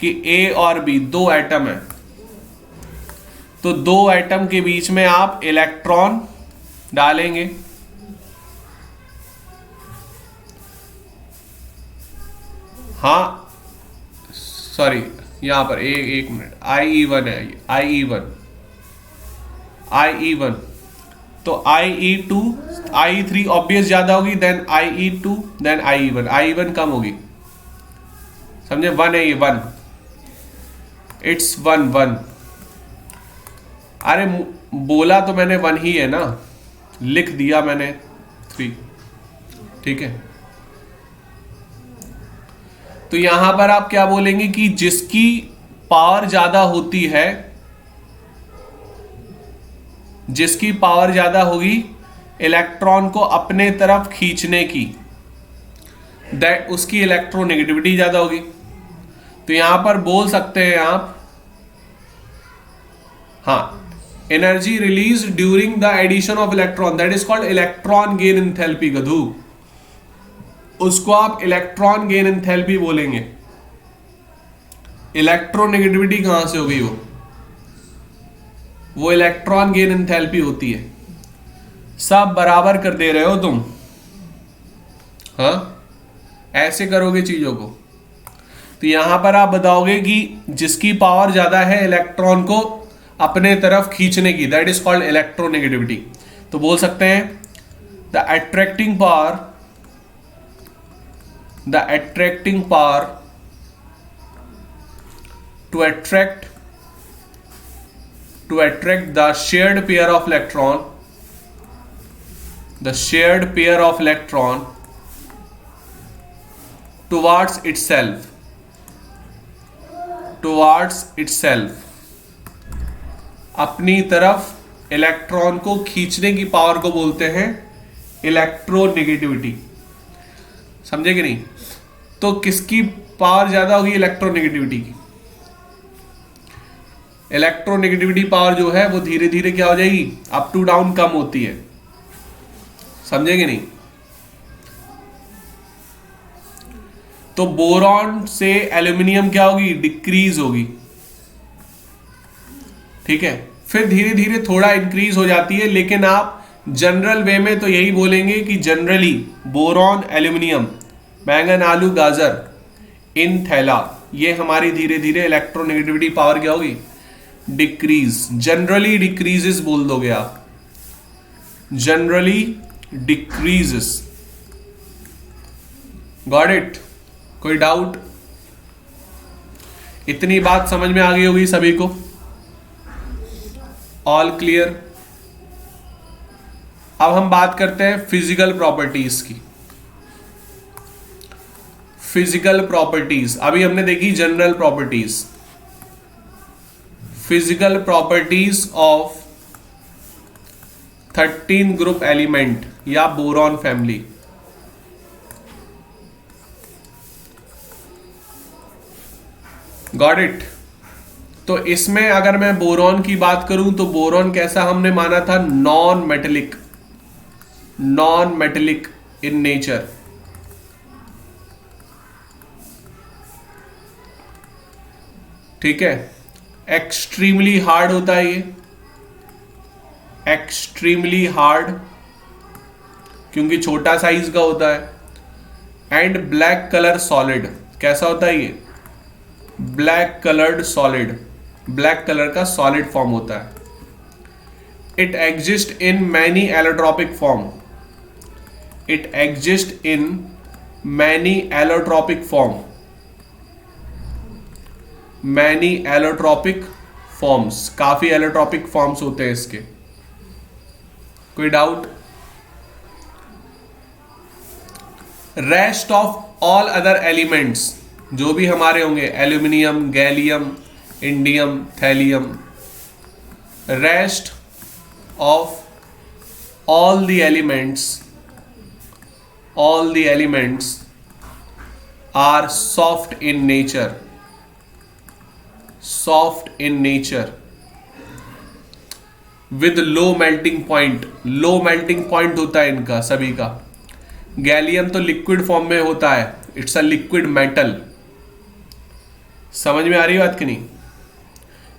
कि A और B दो एटम है, तो दो एटम के बीच में आप इलेक्ट्रॉन डालेंगे, हाँ सॉरी, यहां पर एक मिनट, IE1 है, IE1, तो IE2, IE3 ऑब्वियस ज्यादा होगी, देन IE2, देन IE1 कम होगी, समझे? 1 है ये, 1, इट्स 1 अरे बोला तो मैंने 1 ही है ना, लिख दिया मैंने 3, ठीक है? तो यहां पर आप क्या बोलेंगे कि जिसकी पावर ज्यादा होती है, जिसकी पावर ज्यादा होगी इलेक्ट्रॉन को अपने तरफ खींचने की, दैट उसकी इलेक्ट्रोनेगेटिविटी ज्यादा होगी। तो यहां पर बोल सकते हैं आप, हाँ, energy release during the addition of electron, that is called electron gain enthalpy. गधू, उसको आप इलेक्ट्रॉन गेन एंथैल्पी बोलेंगे। इलेक्ट्रोनेगेटिविटी कहां से हो गई? वो इलेक्ट्रॉन गेन एंथैल्पी होती है। सब बराबर कर दे रहे हो तुम, हाँ ऐसे करोगे चीजों को। तो यहां पर आप बताओगे कि जिसकी पावर ज्यादा है इलेक्ट्रॉन को अपने तरफ खींचने की, दैट इज कॉल्ड इलेक्ट्रोनेगेटिविटी। तो बोल सकते हैं the attracting power to attract the shared pair of electron towards itself, अपनी तरफ इलेक्ट्रॉन को खींचने की पावर को बोलते हैं इलेक्ट्रोनेगेटिविटी। समझे कि नहीं? तो किसकी पावर ज्यादा होगी? इलेक्ट्रोनेगेटिविटी की। इलेक्ट्रोनेगेटिविटी पावर जो है वो धीरे धीरे क्या हो जाएगी? अप टू डाउन कम होती है। समझे कि नहीं? तो बोरॉन से एल्यूमिनियम क्या होगी? डिक्रीज होगी। ठीक है, फिर धीरे धीरे थोड़ा इंक्रीज हो जाती है, लेकिन आप जनरल वे में तो यही बोलेंगे कि जनरली बोरॉन एल्यूमिनियम, बैंगन आलू गाजर इन थैला, ये हमारी धीरे धीरे इलेक्ट्रोनेगेटिविटी पावर क्या होगी? डिक्रीज। जनरली डिक्रीजेस बोल दोगे आप, जनरली डिक्रीजेस। Got it? कोई डाउट? इतनी बात समझ में आ गई होगी सभी को? All clear? अब हम बात करते हैं फिजिकल प्रॉपर्टीज की। फिजिकल प्रॉपर्टीज अभी हमने देखी general properties. Physical properties of 13 group element या बोरॉन फैमिली। Got it? तो इसमें अगर मैं बोरॉन की बात करूं तो बोरॉन कैसा हमने माना था? Non metallic in nature. ठीक है, एक्सट्रीमली हार्ड होता है ये, एक्सट्रीमली हार्ड क्योंकि छोटा साइज का होता है। And black colour solid. कैसा होता है ये? Black coloured solid, black colour का सॉलिड फॉर्म होता है। It exist in many allotropic form, it exist in many allotropic form, many allotropic forms, काफी एलोट्रॉपिक फॉर्म्स होते हैं इसके। कोई doubt? Rest of all other elements जो भी हमारे होंगे, aluminium, gallium, indium, thallium, rest of all the elements are soft in nature, soft in nature with low melting point. Low melting point होता है इनका सभी का। गैलियम तो लिक्विड फॉर्म में होता है, इट्स अ लिक्विड मेटल। समझ में आ रही बात कि नहीं?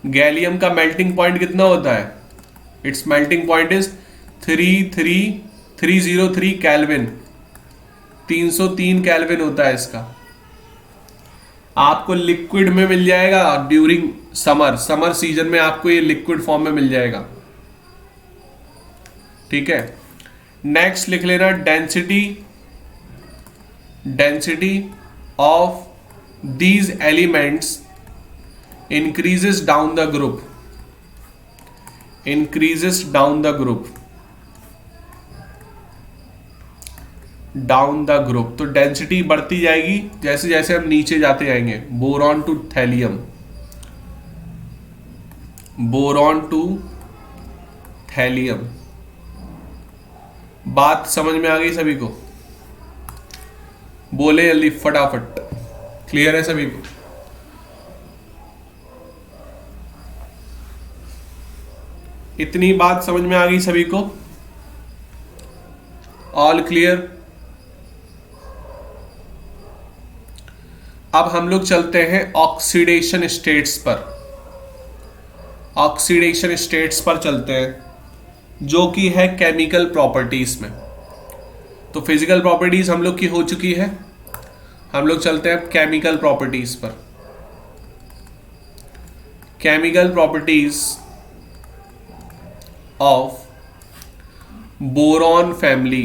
गैलियम का मेल्टिंग पॉइंट कितना होता है? It's melting point is 303 kelvin, 303 kelvin होता है इसका। आपको लिक्विड में मिल जाएगा ड्यूरिंग समर सीजन में आपको ये लिक्विड फॉर्म में मिल जाएगा। ठीक है, नेक्स्ट लिख लेना density of these elements increases down the group, increases down the group, down the group. तो डेंसिटी बढ़ती जाएगी जैसे जैसे हम नीचे जाते जाएंगे। Boron to thallium, boron to thallium. बात समझ में आ गई सभी को? बोले जल्दी फटाफट। क्लियर है सभी को? इतनी बात समझ में आ गई सभी को? All clear? अब हम लोग चलते हैं ऑक्सीडेशन स्टेट्स पर। ऑक्सीडेशन स्टेट्स पर चलते हैं जो कि है केमिकल प्रॉपर्टीज में। तो फिजिकल प्रॉपर्टीज हम लोग की हो चुकी है, हम लोग चलते हैं केमिकल प्रॉपर्टीज पर। Chemical properties of boron family.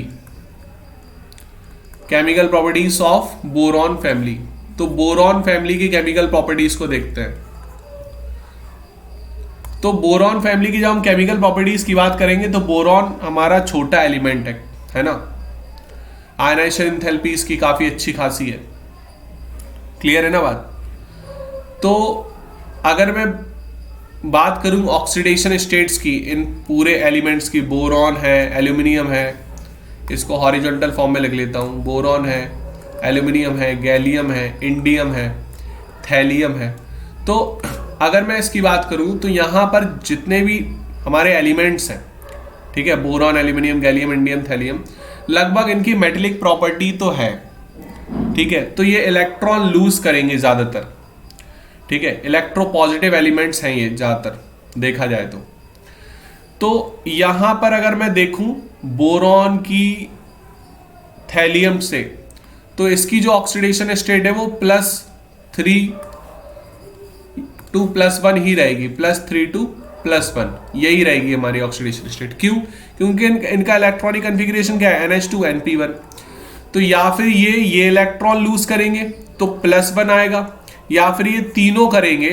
Chemical properties of boron family. तो बोरॉन फैमिली की केमिकल प्रॉपर्टीज को देखते हैं। तो बोरॉन फैमिली की जब हम केमिकल प्रॉपर्टीज की बात करेंगे तो बोरॉन हमारा छोटा एलिमेंट है ना। आयनाइजेशन एंथैल्पी इसकी काफी अच्छी खासी है। क्लियर है ना बात। तो अगर मैं बात करूं ऑक्सीडेशन स्टेट्स की, इन पूरे एलिमेंट्स की, बोरॉन है, एल्यूमिनियम है, इसको हॉरिजॉन्टल फॉर्म में लिख लेता हूं। बोरॉन है, एल्यूमिनियम है, गैलियम है, इंडियम है, थैलियम है। तो अगर मैं इसकी बात करूं तो यहां पर जितने भी हमारे एलिमेंट्स हैं, ठीक है, boron, aluminium, gallium, indium, thallium, लगभग इनकी मेटेलिक प्रॉपर्टी तो है, ठीक है। तो ये इलेक्ट्रॉन लूज करेंगे ज्यादातर, ठीक है। इलेक्ट्रोपॉजिटिव एलिमेंट्स हैं ये ज्यादातर देखा जाए तो यहां पर अगर मैं देखूं बोरॉन की थैलियम से, तो इसकी जो ऑक्सीडेशन स्टेट है वो +3 to +1 ही रहेगी। +3 to +1 यही रहेगी हमारी ऑक्सीडेशन स्टेट। क्यों? क्योंकि इनका इलेक्ट्रॉनिक कन्फिग्रेशन क्या है, NH2 NP1। तो या फिर ये इलेक्ट्रॉन लूज करेंगे तो +1 आएगा, या फिर ये तीनों करेंगे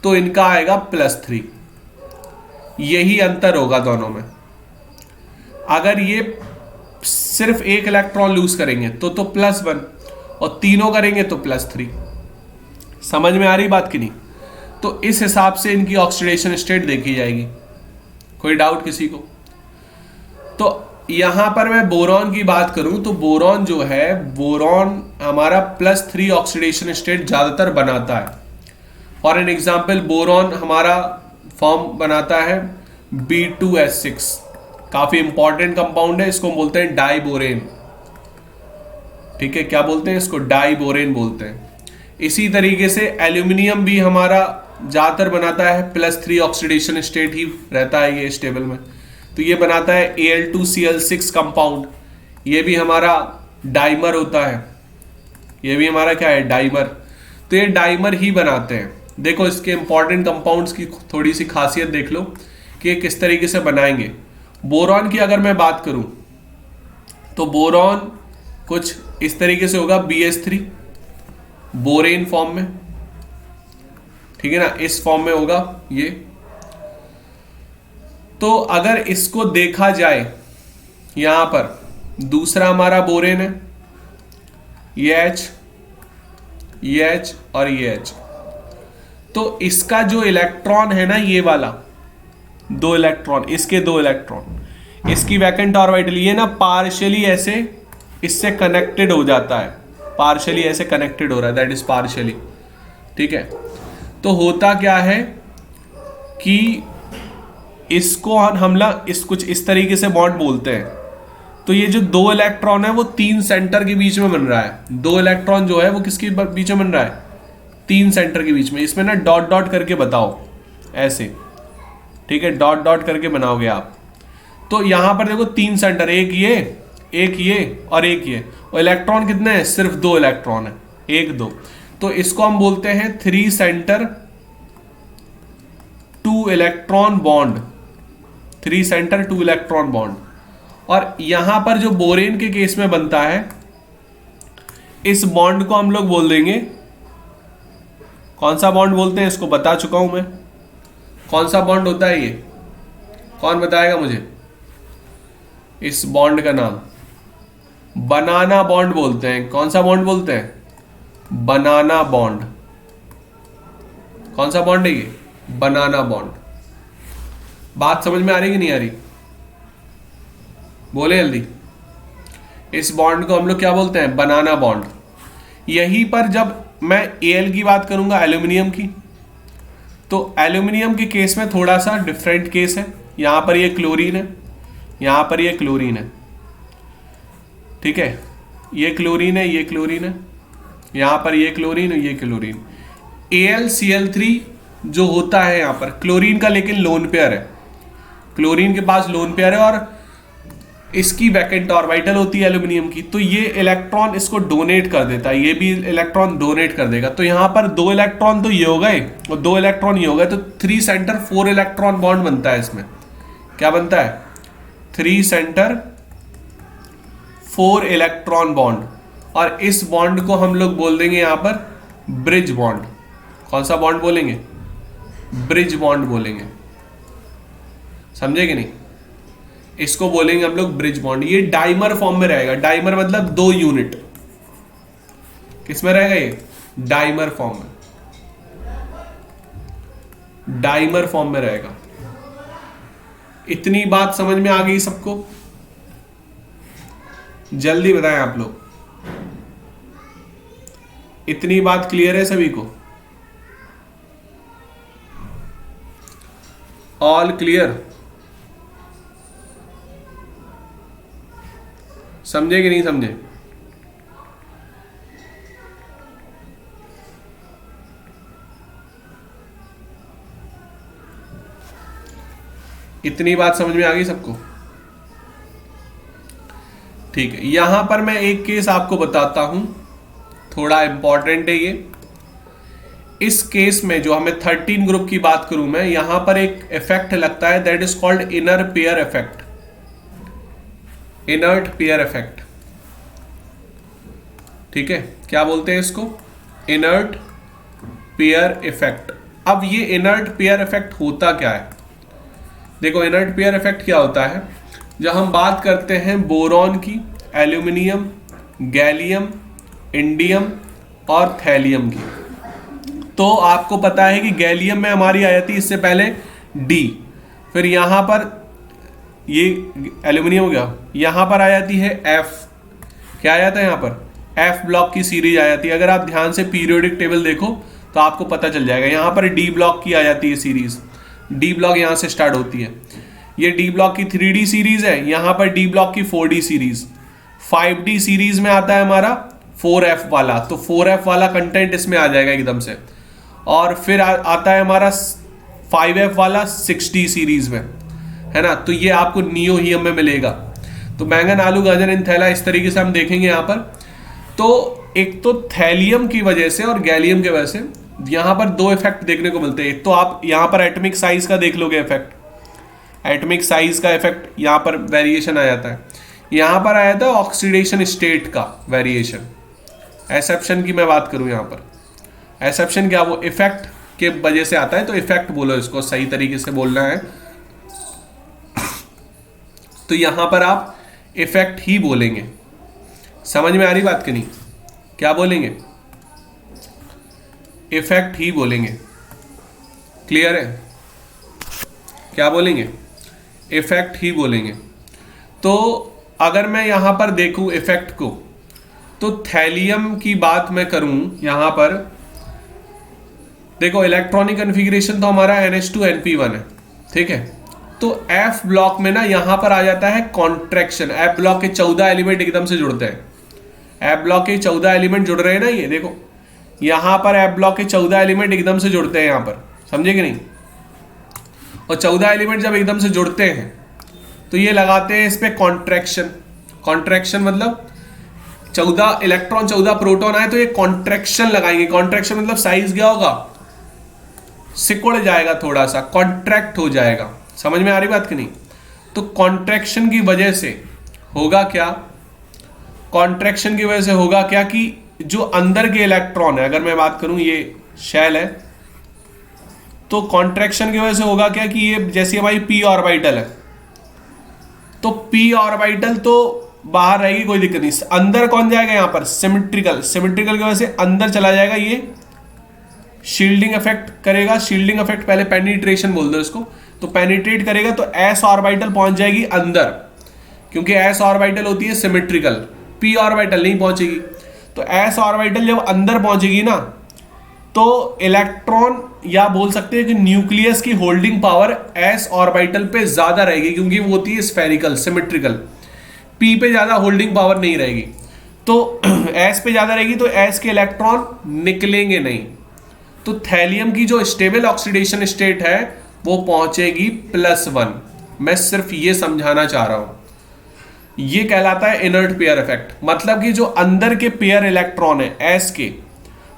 तो इनका आएगा +3। यही अंतर होगा दोनों में। अगर ये सिर्फ एक इलेक्ट्रॉन लूज करेंगे तो +1, और तीनों करेंगे तो +3। समझ में आ रही बात कि नहीं? तो इस हिसाब से इनकी ऑक्सीडेशन स्टेट देखी जाएगी। कोई डाउट किसी को? तो यहां पर मैं बोरॉन की बात करूं तो बोरॉन जो है, बोरॉन हमारा +3 ऑक्सीडेशन स्टेट ज्यादातर बनाता है। फॉर एन एग्जाम्पल बोरॉन हमारा फॉर्म बनाता है B2S6, काफी इंपॉर्टेंट कंपाउंड है, इसको बोलते हैं डाइबोरेन, ठीक है। क्या बोलते हैं इसको? डाइबोरेन बोलते हैं। इसी तरीके से एल्यूमिनियम भी हमारा ज्यादातर बनाता है +3 ऑक्सीडेशन स्टेट ही रहता है ये इस टेबल में। तो ये बनाता है Al2Cl6 कंपाउंड, ये भी हमारा डाइमर होता है, ये भी हमारा क्या है, डाइमर। तो ये डाइमर ही बनाते हैं। देखो इसके इंपॉर्टेंट कंपाउंड्स की थोड़ी सी खासियत देख लो कि किस तरीके से बनाएंगे। बोरॉन की अगर मैं बात करूं तो बोरॉन कुछ इस तरीके से होगा, BH3 बोरेन फॉर्म में, ठीक है ना, इस फॉर्म में होगा ये। तो अगर इसको देखा जाए, यहां पर दूसरा हमारा बोरेन है, ये H और ये H। तो इसका जो इलेक्ट्रॉन है ना, ये वाला 2 इलेक्ट्रॉन, इसके 2 इलेक्ट्रॉन, इसकी वैकेंट ऑर्बिटल ये ना पार्शियली ऐसे इससे कनेक्टेड हो जाता है, पार्शियली ऐसे कनेक्टेड हो रहा है, दैट इज पार्शियली, ठीक है। तो होता क्या है कि इसको हम इस कुछ इस तरीके से बॉन्ड बोलते हैं। तो ये जो 2 इलेक्ट्रॉन है वो 3 सेंटर के बीच में बन रहा है। 2 इलेक्ट्रॉन जो है वो किसके बीच में बन रहा है? 3 सेंटर के बीच में। इसमें ना डॉट डॉट करके बताओ ऐसे, ठीक है, डॉट डॉट करके बनाओगे आप। तो यहां पर देखो 3 सेंटर, एक ये और एक ये, और इलेक्ट्रॉन कितने हैं? सिर्फ 2 इलेक्ट्रॉन है, 1 2। तो इसको हम बोलते हैं 3 centre 2 electron bond, 3 centre 2 electron bond. और यहां पर जो बोरेन के केस में बनता है, इस बॉन्ड को हम लोग बोल देंगे, कौन सा बॉन्ड बोलते हैं इसको बता चुका हूं मैं। कौन सा बॉन्ड होता है ये? कौन बताएगा मुझे? इस बॉन्ड का नाम बनाना बॉन्ड बोलते हैं। कौन सा बॉन्ड बोलते हैं? बनाना बॉन्ड। कौन सा बॉन्ड है ये? बनाना बॉन्ड। बात समझ में आ रही कि नहीं आ रही? बोले जल्दी। इस बॉन्ड को हम लोग क्या बोलते हैं? बनाना बॉन्ड। यहीं पर जब मैं Al की बात करूंगा, एल्यूमिनियम की, तो एल्यूमिनियम के केस में थोड़ा सा डिफरेंट केस है। यहां पर ये क्लोरीन है, यहां पर ये क्लोरीन है, ठीक है, ये क्लोरीन है, ये क्लोरीन है, यहाँ पर ये क्लोरीन और ये क्लोरीन। AlCl3 जो होता है यहाँ पर क्लोरीन का, लेकिन लोन पेयर है, क्लोरीन के पास लोन पेयर है और इसकी वैकेंट ऑर्बिटल होती है एल्यूमिनियम की, तो ये इलेक्ट्रॉन इसको डोनेट कर देता है, ये भी इलेक्ट्रॉन डोनेट कर देगा। तो यहाँ पर 2 इलेक्ट्रॉन तो ये हो गए और 2 इलेक्ट्रॉन ये हो गए, तो 3 सेंटर 4 इलेक्ट्रॉन बॉन्ड बनता है इसमें। क्या बनता है? 3 सेंटर 4 इलेक्ट्रॉन बॉन्ड, और इस बॉन्ड को हम लोग बोल देंगे यहाँ पर ब्रिज बॉन्ड। कौन सा बॉन्ड बोलेंगे? ब्रिज बॉन्ड बोलेंगे, समझे कि नहीं? इसको बोलेंगे हम लोग ब्रिज बॉन्ड। ये डाइमर फॉर्म में रहेगा, डाइमर मतलब 2 यूनिट। किस में रहेगा ये? डाइमर फॉर्म में, डाइमर फॉर्म में रहेगा। इतनी बात समझ में आ गई सबको? जल्दी बताएं आप लोग, इतनी बात क्लियर है सभी को? All clear? समझे कि नहीं समझे? इतनी बात समझ में आ गई सबको? ठीक है, यहां पर मैं एक केस आपको बताता हूं, थोड़ा इंपॉर्टेंट है ये। इस केस में जो हमें 13 ग्रुप की बात करूं मैं, यहां पर एक इफेक्ट लगता है, that is called inner pair effect, inert pair effect. ठीक है, क्या बोलते हैं इसको? Inert pair effect. अब ये इनर्ट पेयर इफेक्ट होता क्या है? देखो, इनर्ट पेयर इफेक्ट क्या होता है, जब हम बात करते हैं बोरॉन की, एल्यूमिनियम, गैलियम, इंडियम और थैलियम की, तो आपको पता है कि गैलियम में हमारी आई थी इससे पहले डी, फिर यहां पर ये एल्यूमिनियम हो गया, यहां पर आ जाती है एफ। क्या आ जाता है यहां पर? एफ ब्लॉक की सीरीज आ जाती है। अगर आप ध्यान से पीरियोडिक टेबल देखो तो आपको पता चल जाएगा। यहां पर डी ब्लॉक की आ जाती है सीरीज, डी ब्लॉक यहां से स्टार्ट होती है। ये डी ब्लॉक की 3D सीरीज है, यहां पर डी ब्लॉक की 4D सीरीज। 5D सीरीज में आता है हमारा 4F वाला, तो 4F वाला कंटेंट इसमें आ जाएगा एकदम से। और फिर आता है हमारा 5F वाला 6D सीरीज में, है ना? तो ये आपको नियोहियम में मिलेगा। तो बैंगन, आलू, गाजर, इनथैला, इस तरीके से हम देखेंगे यहाँ पर। तो एक तो थैलियम की वजह से और गैलियम की वजह से यहाँ पर 2 इफेक्ट देखने को मिलते हैं। एक तो आप यहाँ पर एटॉमिक साइज का देख लोगे इफेक्ट, एटॉमिक साइज का इफेक्ट यहाँ पर वेरिएशन आ जाता है। यहाँ पर आया था ऑक्सीडेशन स्टेट का वेरिएशन। एक्सेप्शन की मैं बात करूँ यहाँ पर, एक्सेप्शन क्या? वो इफेक्ट के वजह से आता है, तो इफेक्ट बोलो, इसको सही तरीके से बोलना है। तो यहां पर आप इफेक्ट ही बोलेंगे। समझ में आ रही बात कि नहीं? क्या बोलेंगे? इफेक्ट ही बोलेंगे। क्लियर है? क्या बोलेंगे? इफेक्ट ही बोलेंगे। तो अगर मैं यहां पर देखूं इफेक्ट को, तो थैलियम की बात मैं करूं यहां पर, देखो इलेक्ट्रॉनिक कन्फिग्रेशन तो हमारा NH2NP1 है, ठीक है? तो F ब्लॉक में ना यहां पर आ जाता है कॉन्ट्रैक्शन। F ब्लॉक के 14 एलिमेंट एकदम से जुड़ते हैं। F ब्लॉक के 14 एलिमेंट जुड़ रहे हैं ना, ये देखो यहां पर F ब्लॉक के 14 एलिमेंट एकदम से जुड़ते हैं यहां पर, समझे कि नहीं? और 14 एलिमेंट जब एकदम से जुड़ते हैं तो ये लगाते हैं इस पे कॉन्ट्रैक्शन। कॉन्ट्रैक्शन मतलब 14 इलेक्ट्रॉन 14 प्रोटॉन आए तो ये कॉन्ट्रैक्शन लगाएंगे। कॉन्ट्रैक्शन मतलब साइज क्या होगा? सिकुड़ जाएगा, थोड़ा सा कॉन्ट्रैक्ट हो जाएगा। समझ में आ रही बात कि नहीं? तो कॉन्ट्रैक्शन की वजह से होगा क्या? कॉन्ट्रैक्शन की वजह से होगा क्या कि जो अंदर के इलेक्ट्रॉन है, अगर मैं बात करूं ये शेल है, तो कॉन्ट्रैक्शन की वजह से होगा क्या कि ये जैसी हमारी p ऑर्बिटल है, तो p ऑर्बिटल तो बाहर रहेगी, कोई दिक्कत नहीं। अंदर कौन जाएगा? यहां पर सिमेट्रिकल, सिमेट्रिकल की वजह से अंदर चला जाएगा, ये शील्डिंग इफेक्ट करेगा। शील्डिंग इफेक्ट, पहले पेनिट्रेशन बोल दो इसको, तो पेनिट्रेट करेगा तो s ऑर्बिटल पहुंच जाएगी अंदर, क्योंकि s ऑर्बिटल होती है सिमेट्रिकल, p ऑर्बिटल नहीं पहुंचेगी। तो s ऑर्बिटल जब अंदर पहुंचेगी ना, तो इलेक्ट्रॉन, या बोल सकते हैं कि न्यूक्लियस की होल्डिंग पावर s ऑर्बिटल पे ज्यादा रहेगी, क्योंकि वो होती है स्फेरिकल, सिमेट्रिकल। p पे ज्यादा होल्डिंग पावर नहीं रहेगी। तो S पे ज्यादा रहेगी तो S के इलेक्ट्रॉन निकलेंगे नहीं, तो थैलियम की जो स्टेबल ऑक्सीडेशन स्टेट है वो पहुंचेगी +1। मैं सिर्फ ये समझाना चाह रहा हूं, ये कहलाता है इनर्ट पेयर इफेक्ट। मतलब कि जो अंदर के पेयर इलेक्ट्रॉन है S के,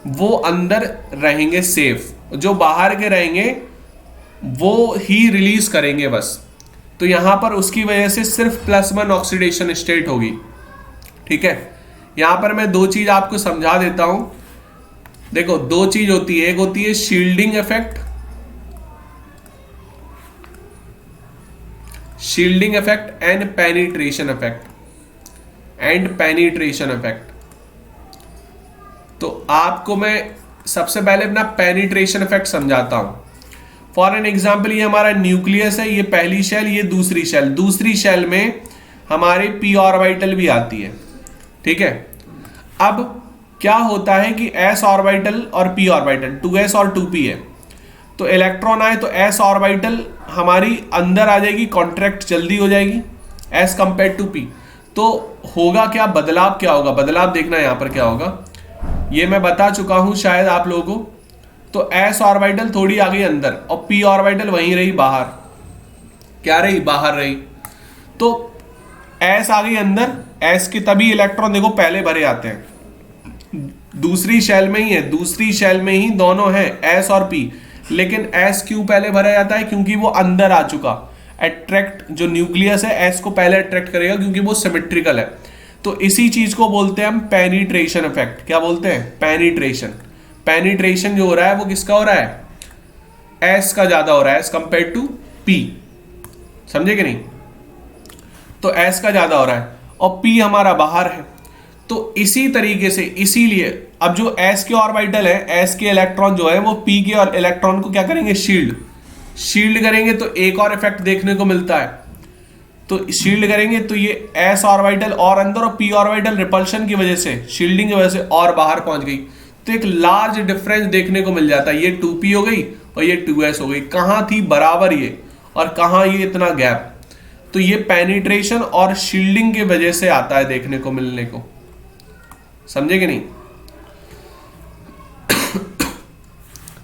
वो अंदर रहेंगे सेफ, जो बाहर के रहेंगे वो ही रिलीज करेंगे बस। तो यहां पर उसकी वजह से सिर्फ +1 ऑक्सीडेशन स्टेट होगी। ठीक है, यहां पर मैं दो चीज आपको समझा देता हूं। देखो, दो चीज होती है, एक होती है shielding effect, shielding effect and penetration effect, तो आपको मैं सबसे पहले अपना पेनिट्रेशन इफेक्ट समझाता हूं। फॉर एन एग्जाम्पल, ये हमारा न्यूक्लियस है, ये पहली शेल, ये दूसरी शेल। दूसरी शेल में हमारे p ऑर्बिटल भी आती है। ठीक है, अब क्या होता है कि s ऑर्बिटल और p ऑर्बिटल 2s और 2p है, तो इलेक्ट्रॉन आए तो s ऑर्बिटल हमारी अंदर आ जाएगी, कॉन्ट्रैक्ट जल्दी हो जाएगी एज कंपेयर टू p। तो होगा क्या, बदलाव क्या होगा, बदलाव देखना यहां पर क्या होगा, ये मैं बता चुका हूं शायद आप लोगों को। तो s ऑर्बिटल थोड़ी आ गई अंदर और p ऑर्बिटल वहीं रही बाहर। क्या रही, बाहर रही। तो s आ गई अंदर, s के तभी इलेक्ट्रॉन देखो पहले भरे आते हैं, दूसरी शेल में ही है, दूसरी शेल में ही दोनों हैं s और p। लेकिन s क्यों पहले भरा जाता है, क्योंकि वो अंदर आ चुका। अट्रैक्ट, जो न्यूक्लियस है s को पहले अट्रैक्ट करेगा क्योंकि वो सिमेट्रिकल है। तो इसी चीज को बोलते हैं हम पेनिट्रेशन इफेक्ट। क्या बोलते हैं, पेनिट्रेशन। पेनिट्रेशन जो हो रहा है वो किसका हो रहा है, s का ज्यादा हो रहा है एज कंपेयर टू p। समझे कि नहीं, तो s का ज्यादा हो रहा है और p हमारा बाहर है। तो इसी तरीके से, इसीलिए अब जो s के ऑर्बिटल है, s के इलेक्ट्रॉन जो है वो p के और इलेक्ट्रॉन को क्या करेंगे, शील्ड करेंगे। तो एक और इफेक्ट देखने को मिलता है, तो शील्ड करेंगे तो ये s ऑर्बिटल और अंदर और p ऑर्बिटल रिपल्शन की वजह से, शील्डिंग की वजह से और बाहर पहुंच गई। तो एक लार्ज डिफरेंस देखने को मिल जाता है, ये 2p हो गई और ये 2s हो गई। कहां थी बराबर ये और कहां ये इतना गैप, तो ये पेनिट्रेशन और शील्डिंग की वजह से आता है देखने को मिलने को। समझे कि नहीं।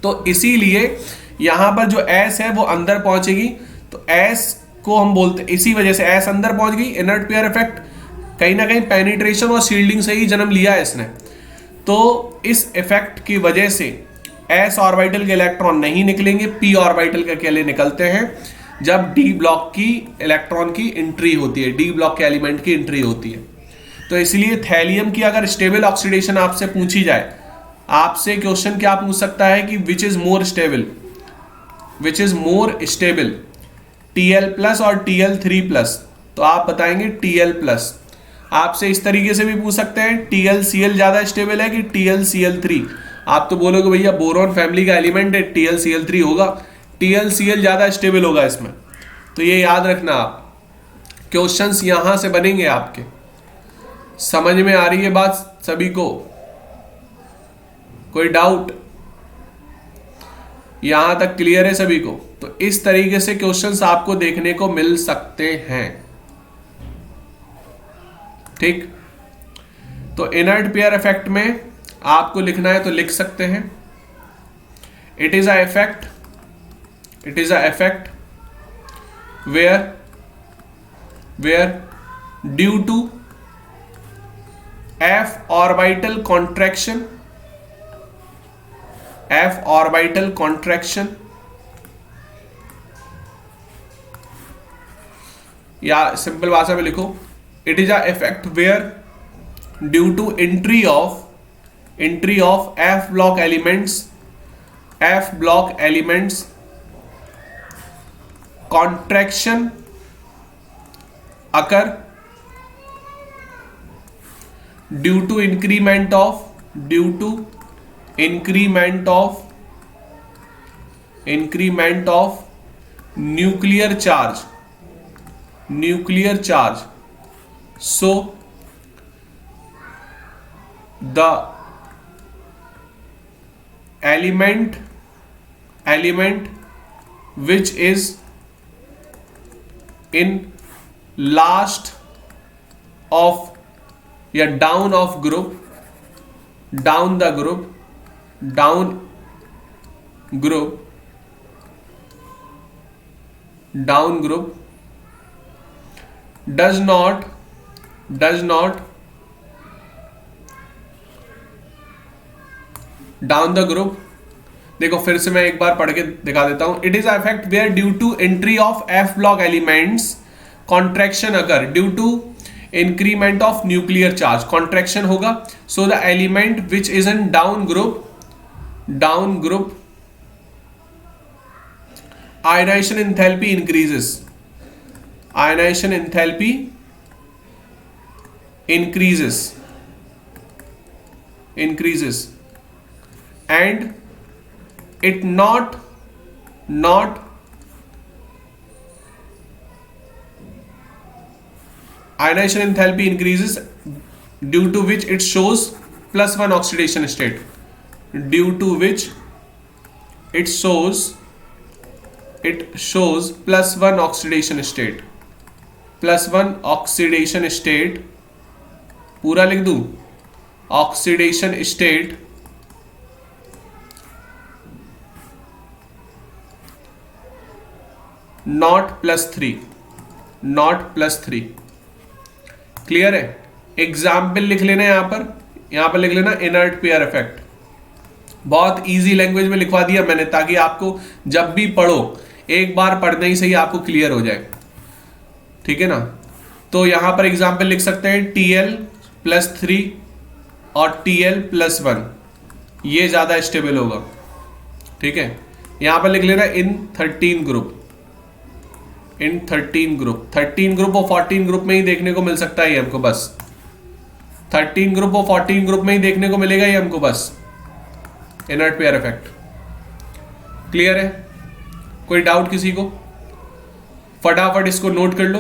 तो इसीलिए यहां पर जो s है वो अंदर पहुंचेगी, तो s को हम बोलते, इसी वजह से s अंदर पहुंच गई। इनर्ट पेयर इफेक्ट कहीं ना कहीं पेनिट्रेशन और शील्डिंग से ही जन्म लिया है इसने। तो इस इफेक्ट की वजह से s ऑर्बिटल के इलेक्ट्रॉन नहीं निकलेंगे, p ऑर्बिटल के अकेले निकलते हैं जब d ब्लॉक की इलेक्ट्रॉन की एंट्री होती है, d ब्लॉक के एलिमेंट की एंट्री होती है। तो इसलिए थैलियम की अगर स्टेबल ऑक्सीडेशन आपसे पूछी जाए, आपसे क्वेश्चन क्या पूछ सकता है कि which is more stable, Tl+ और Tl3+, तो आप बताएंगे Tl+। आपसे इस तरीके से भी पूछ सकते हैं TlCl ज्यादा स्टेबल है कि TlCl3। आप तो बोलोगे भैया बोरॉन फैमिली का एलिमेंट है, TlCl3 होगा, TlCl ज्यादा स्टेबल होगा इसमें। तो ये याद रखना, आप क्वेश्चंस यहां से बनेंगे आपके। समझ में आ रही है बात सभी को, कोई डाउट, यहां तक क्लियर है सभी को। तो इस तरीके से क्वेश्चंस आपको देखने को मिल सकते हैं। ठीक, तो इनर्ट पेयर इफेक्ट में आपको लिखना है तो लिख सकते हैं, it is a effect where due to f orbital contraction या सिंपल भाषा में लिखो, it is a effect where due to entry of f block elements contraction occur due to increment of nuclear charge. So the element which is in last of या down of group, down the group, down group, down group, does not down the group. देखो फिर से मैं एक बार पढ़ के दिखा देता हूं। It is affect where due to entry of F block elements contraction अगर due to increment of nuclear charge, contraction होगा। So the element which is in down group ionisation enthalpy increases, ionisation enthalpy increases and it not ionization enthalpy increases due to which it shows +1 oxidation state, due to which it shows +1 oxidation state, +1 oxidation state, पूरा लिख दूं, oxidation state not +3, not +3। Clear है? Example लिख लेना यहां पर लिख लेना इनर्ट पेयर इफेक्ट। बहुत इजी लैंग्वेज में लिखवा दिया मैंने, ताकि आपको जब भी पढ़ो एक बार पढ़ने ही सही आपको क्लियर हो जाए। ठीक है ना? तो यहां पर एग्जाम्पल लिख सकते हैं TL+3 और TL+1, ये ज्यादा स्टेबल होगा। ठीक है? यहां पर लिख लेना इन 13 ग्रुप, इन 13 ग्रुप, 13 ग्रुप और 14 ग्रुप में ही देखने को मिल सकता है ये हमको, बस 13 ग्रुप और 14 ग्रुप में ही देखने को मिलेगा ये हमको, बस इनर्ट पेयर इफेक्ट। क्लियर है? कोई डाउट किसी को? फटाफट इसको नोट कर लो।